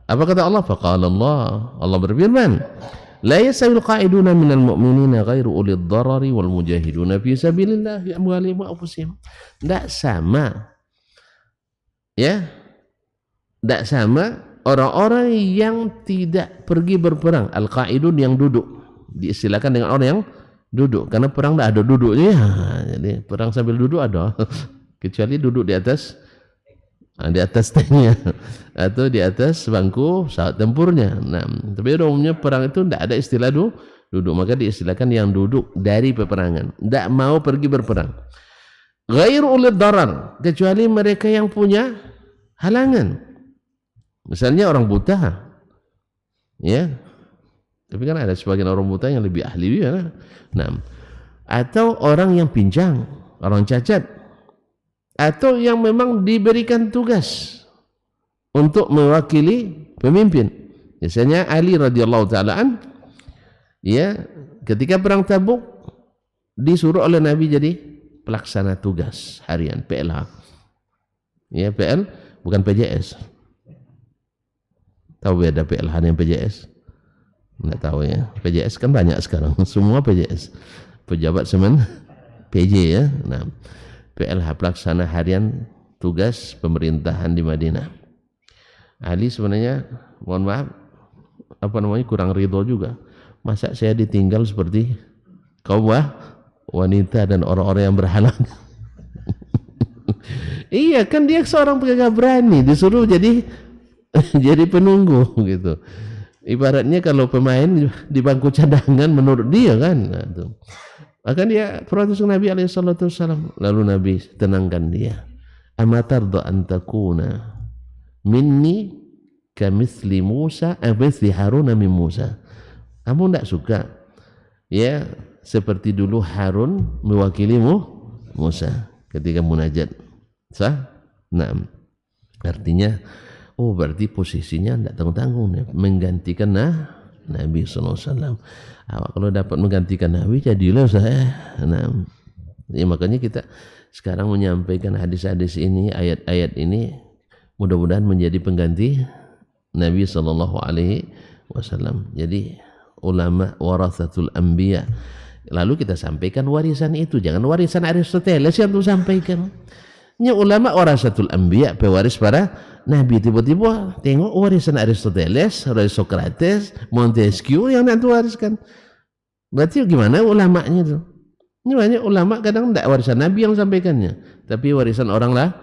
Apa kata Allah? Faqala Allah berfirman, la yasawil qa'iduna minal mu'minina ghairu ulil darari wal mujahiduna fi sabilillah bi amwalihim wa anfusihim. Tidak sama, ya, tidak sama orang-orang yang tidak pergi berperang. Al-qa'idun yang duduk, diistilahkan dengan orang yang duduk, karena perang tidak ada duduknya. Jadi perang sambil duduk ada, kecuali duduk di atas tanknya atau di atas bangku saat tempurnya. Nah, tapi umumnya perang itu tidak ada istilah duduk, maka diistilahkan yang duduk dari peperangan, tidak mau pergi berperang. Ghairu ulil darar, kecuali mereka yang punya halangan. Misalnya orang buta, ya, tapi kan ada sebagian orang buta yang lebih ahli, ya. Nah, atau orang yang pincang, orang cacat, atau yang memang diberikan tugas untuk mewakili pemimpin. Misalnya Ali radhiyallahu taala an, ya, ketika perang Tabuk disuruh oleh Nabi jadi pelaksana tugas harian, PLH. Ya, PL bukan PJS. Tahu beda PLH dengan PJS? Enggak tahu ya. PJS kan banyak sekarang, semua PJS. Pejabat semen PJ, ya. Nah, PLH pelaksana harian tugas pemerintahan di Madinah. Ali sebenarnya, mohon maaf, kurang ridho juga. Masa saya ditinggal seperti kaum wanita dan orang-orang yang berhalang. Iya, kan dia seorang gagah berani, disuruh jadi penunggu gitu. Ibaratnya kalau pemain di bangku cadangan menurut dia kan. Nah, tuh. Maka dia protes Nabi alaihissalam. Lalu Nabi tenangkan dia. Amatarda antakuna minni kamithli Musa amithli Harun min Musa. Kamu tidak suka, ya, seperti dulu Harun mewakilimu Musa ketika munajat. Sah? Nah, artinya, oh berarti posisinya tidak tanggung-tanggung, menggantikan Nabi SAW. Kalau dapat menggantikan Nabi, jadilah saya. Nah, ya, makanya kita sekarang menyampaikan hadis-hadis ini, ayat-ayat ini, mudah-mudahan menjadi pengganti Nabi SAW. Jadi ulama warathatul anbiya. Lalu kita sampaikan warisan itu, jangan warisan Aristoteles yang tuh sampaikan. Ini ulama warasatul anbiya, pewaris para Nabi. Tiba-tiba tengok warisan Aristoteles, Socrates, Montesquieu yang nanti wariskan. Berarti gimana ulamanya itu? Ini banyak ulama kadang tidak warisan Nabi yang sampaikannya, tapi warisan orang lain.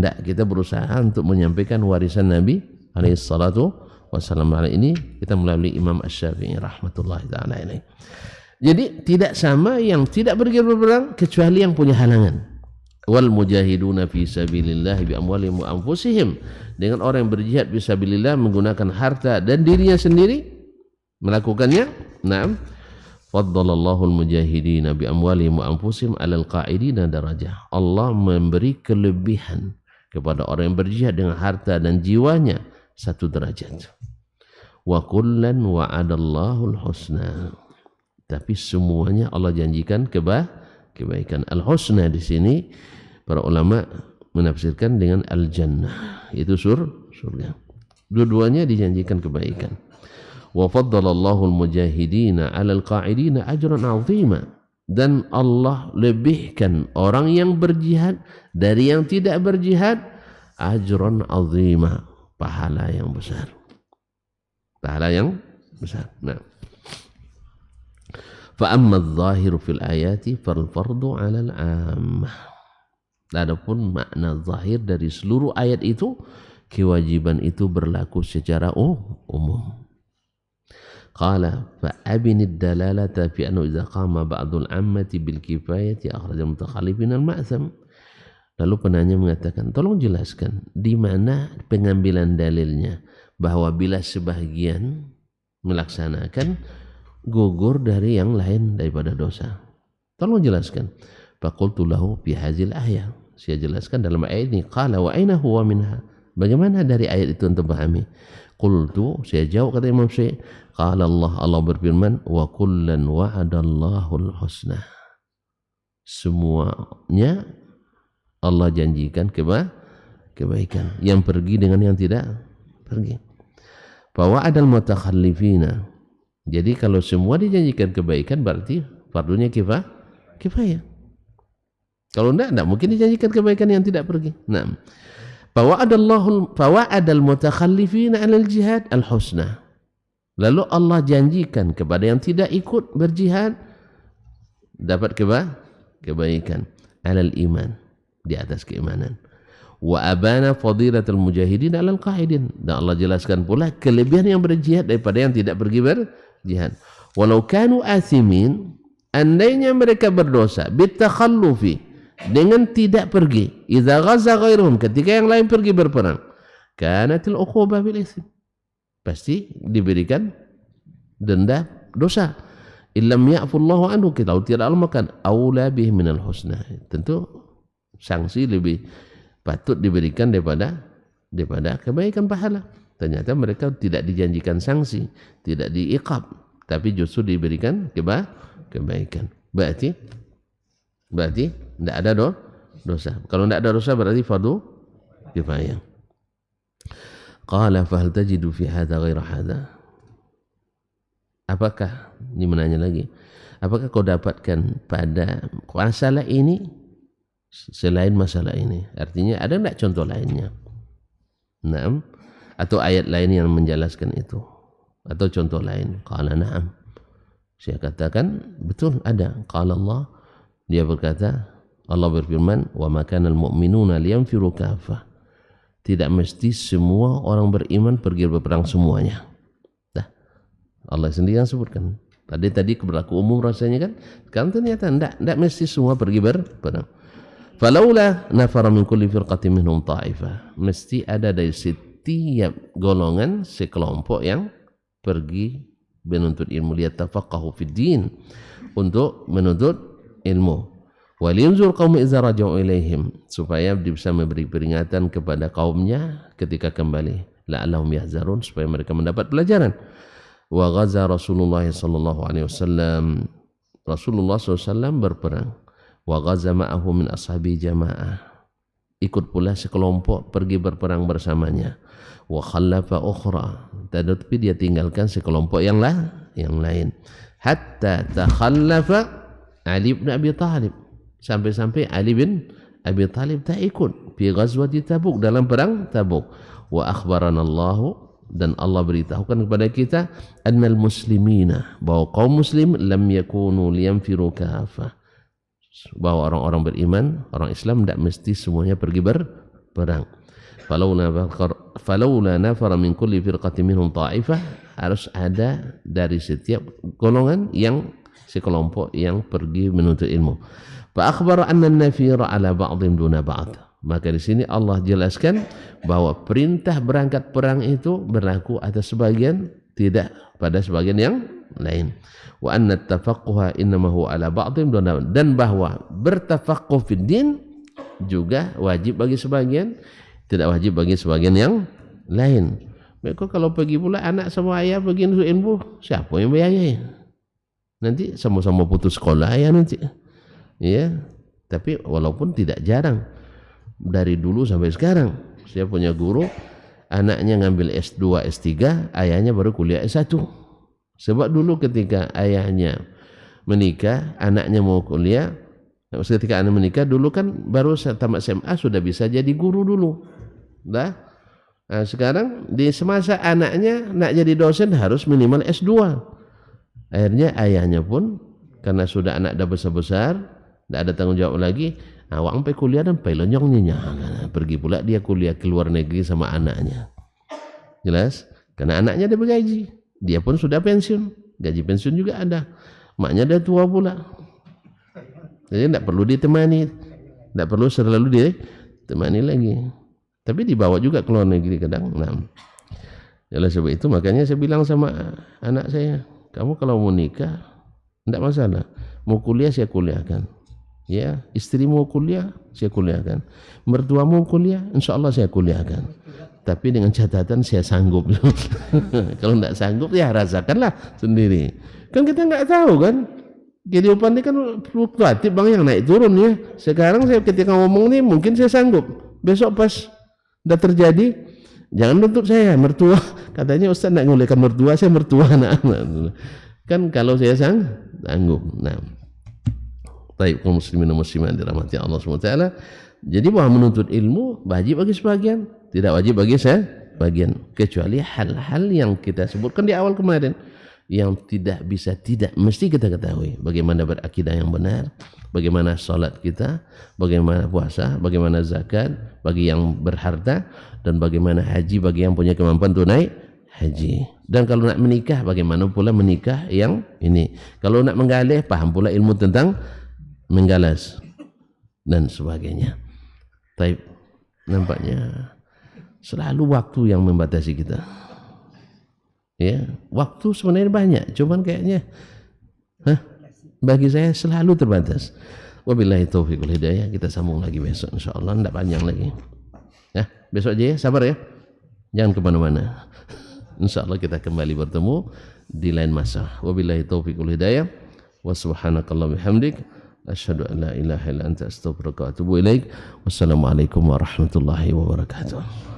Tidak, kita berusaha untuk menyampaikan warisan Nabi alaihissalatu wassalam. Ini kita melalui Imam Asy-Syafi'i rahmatullahi ta'ala alaih. Jadi tidak sama yang tidak pergi berperang kecuali yang punya halangan. Wal mujahiduna fi sabilillah bi amwalihim wa anfusihim, dengan orang yang berjihad fi sabilillah menggunakan harta dan dirinya sendiri melakukannya. Naam, faddalallahu al-mujahidina bi amwalihim wa anfusihim 'alal qa'idina darajah. Allah memberi kelebihan kepada orang yang berjihad dengan harta dan jiwanya satu derajat. Wa kullan wa'adallahu al-husna. Tapi semuanya Allah janjikan kebaikan. Al-husna di sini para ulama menafsirkan dengan al-jannah, itu surga. Dua-duanya dijanjikan kebaikan. Wa faddalallahu al-mujahidina 'alal qa'idina ajran 'azima, dan Allah lebihkan orang yang berjihad dari yang tidak berjihad ajran 'azima, pahala yang besar. Nah, fa amma adh-dhahiru fil ayati fal fardu 'alal 'ammah. Adapun makna zahir dari seluruh ayat itu, kewajiban itu berlaku secara umum. Qala fa abinid dalalata fi annahu idza qama ba'dul ammati bil kifayati akhrajal mutakhallifin al ma'tham. Lalu penanya mengatakan, tolong jelaskan di mana pengambilan dalilnya bahwa bila sebahagian melaksanakan gugur dari yang lain daripada dosa. Tolong jelaskan. Faqultu lahu fi hadzal ayah. Saya jelaskan dalam ayat ini. Qala wa aina huwa minha? Bagaimana dari ayat itu untuk pahami? Qultu, saya jawab kata Imam Syafi'i, qala Allah berfirman, wa kullan wa'adallahu al-husna. Semuanya Allah janjikan kebaikan. Yang pergi dengan yang tidak pergi. Bahwa adal mutakhallifina. Jadi kalau semua dijanjikan kebaikan berarti fardunya kifayah. Kalau tidak mungkin dijanjikan kebaikan yang tidak pergi. Nah, bahwa adal mutakhallifina 'alal jihad al-husna. Lalu Allah janjikan kepada yang tidak ikut berjihad dapat kebaikan 'alal iman, di atas keimanan. Wa abana fadilatul mujahidin 'alal qa'idin. Dan Allah jelaskan pula kelebihan yang berjihad daripada yang tidak pergi berjihad. Walau kanu athimin, andainya mereka berdosa bitakhallufi, dengan tidak pergi, idza ghaza ghairuhum, ketika yang lain pergi berperang, kanatil uqubah bil itsm, pasti diberikan denda dosa. Illam ya'fullahu anhu, kalau tidak Allah makan aula bih minal husna. Tentu sanksi lebih patut diberikan daripada kebaikan pahala. Ternyata mereka tidak dijanjikan sanksi, tidak diiqab, tapi justru diberikan kebaikan. Berarti tidak ada dosa. Kalau tidak ada dosa berarti fardu kifayah. Qala fa hal tajidu fi hadha ghaira hadha? Apakah, ini menanya lagi, apakah kau dapatkan pada masalah ini selain masalah ini? Artinya ada tidak contoh lainnya? Naam, atau ayat lain yang menjelaskan itu, atau contoh lain? Qala na'am. Saya katakan betul ada. Qala Allah, dia berkata, Allah berfirman, wa ma kana al-mu'minuna liyanfiru kaffah. Tidak mesti semua orang beriman pergi berperang semuanya. Dah, Allah sendiri yang sebutkan. Tadi berlaku umum rasanya kan? Sekarang ternyata tidak mesti semua pergi berperang. Falaula nafara min kulli firqatin minhum ta'ifah. Mesti ada dari setiap golongan sekelompok yang pergi menuntut ilmu, liyatafaqahu fid din, untuk menuntut ilmu. Waliyunzur qaum idza raja'u ilaihim, supaya bisa memberi peringatan kepada kaumnya ketika kembali, la'allahum yahzarun, supaya mereka mendapat pelajaran. Wa ghaza Rasulullah sallallahu alaihi wasallam, Rasulullah SAW berperang. Wa ghaza ma'ahu min ashabi jamaah, ikut pula sekelompok pergi berperang bersamanya. Wa khallafa ukhra, tetapi dia tinggalkan sekelompok yang lain. Hatta takhallafa Ali bin Abi Thalib, sampai-sampai Ali bin Abi Thalib tak ikut fi ghazwati Tabuk, dalam perang Tabuk. Wa akhbarana Allah, dan Allah beritahukan kepada kita, annal muslimina, bahwa kaum muslim lam yakunu liyanfiru kafah, bahwa orang-orang beriman, orang Islam tidak mesti semuanya pergi berperang. Falaula nafara min kulli firqatin minhum ta'ifah, harus ada dari setiap golongan yang sekelompok yang pergi menuntut ilmu. Fa akhbara anna an-nafira ala ba'dhin duna ba'd. Maka di sini Allah jelaskan bahwa perintah berangkat perang itu berlaku atas sebagian, tidak pada sebagian yang lain. Wa anna at-tafaqquha innama huwa ala ba'dhin duna, dan bahwa bertafaqquh fid din juga wajib bagi sebagian, tidak wajib bagi sebagian yang lain. Mereka kalau pergi pula anak sama ayah pergi untuk ilmu, siapa yang biayai? Nanti sama-sama putus sekolah ya nanti. Ya, tapi walaupun tidak jarang dari dulu sampai sekarang, saya punya guru anaknya ngambil S2, S3, ayahnya baru kuliah S1. Sebab dulu ketika ayahnya menikah, anaknya mau kuliah, ketika anak menikah dulu kan baru tamat SMA sudah bisa jadi guru dulu. Nah, sekarang di semasa anaknya nak jadi dosen harus minimal S2. Akhirnya ayahnya pun karena sudah anak dah besar-besar, tidak ada tanggung jawab lagi, awak sampai kuliah dan sampai lonyongnya, pergi pula dia kuliah ke luar negeri sama anaknya. Jelas? Karena anaknya dia bergaji. Dia pun sudah pensiun, gaji pensiun juga ada. Maknya dia tua pula. Jadi tidak perlu ditemani, tidak perlu selalu ditemani lagi. Tapi dibawa juga ke luar negeri kadang. Nah, oleh sebab itu makanya saya bilang sama anak saya, kamu kalau mau nikah tidak masalah, mau kuliah saya kuliahkan, ya, istrimu kuliah saya kuliahkan, mertuamu kuliah insya Allah saya kuliahkan, tapi dengan catatan saya sanggup. Kalau tidak sanggup ya rasakanlah sendiri, kan kita nggak tahu kan, kehidupan ini kan fluktuatif bang, yang naik turun ya. Sekarang saya ketika ngomong nih mungkin saya sanggup, besok pas udah terjadi jangan nuntut saya mertua, katanya Ustaz nak ngulirkan mertua, saya mertua anak-anak kan, kalau saya sanggup. Nah, baik kaum muslimin dan muslimat dirahmati Allah SWT. Jadi bahwa menuntut ilmu wajib bagi sebagian, tidak wajib bagi sebagian, kecuali hal-hal yang kita sebutkan di awal kemarin, yang tidak mesti kita ketahui. Bagaimana berakidah yang benar, bagaimana sholat kita, bagaimana puasa, bagaimana zakat bagi yang berharta, dan bagaimana haji bagi yang punya kemampuan tunai haji. Dan kalau nak menikah, bagaimana pula menikah yang ini. Kalau nak menggalih, paham pula ilmu tentang menggalas dan sebagainya. Tapi nampaknya selalu waktu yang membatasi kita. Ya, waktu sebenarnya banyak, cuman kayaknya bagi saya selalu terbatas. Wabillahi taufiq wal hidayah. Kita sambung lagi besok insyaallah, tidak panjang lagi. Ya, besok aja ya, sabar ya. Jangan kemana-mana. InsyaAllah kita kembali bertemu di lain masa. Wabillahi taufiq wal hidayah. Wa subhanakallah bihamdik. Asyhadu an la ilaha illa anta astaghfiruka wa atubu ilaik. Wassalamualaikum warahmatullahi wabarakatuh.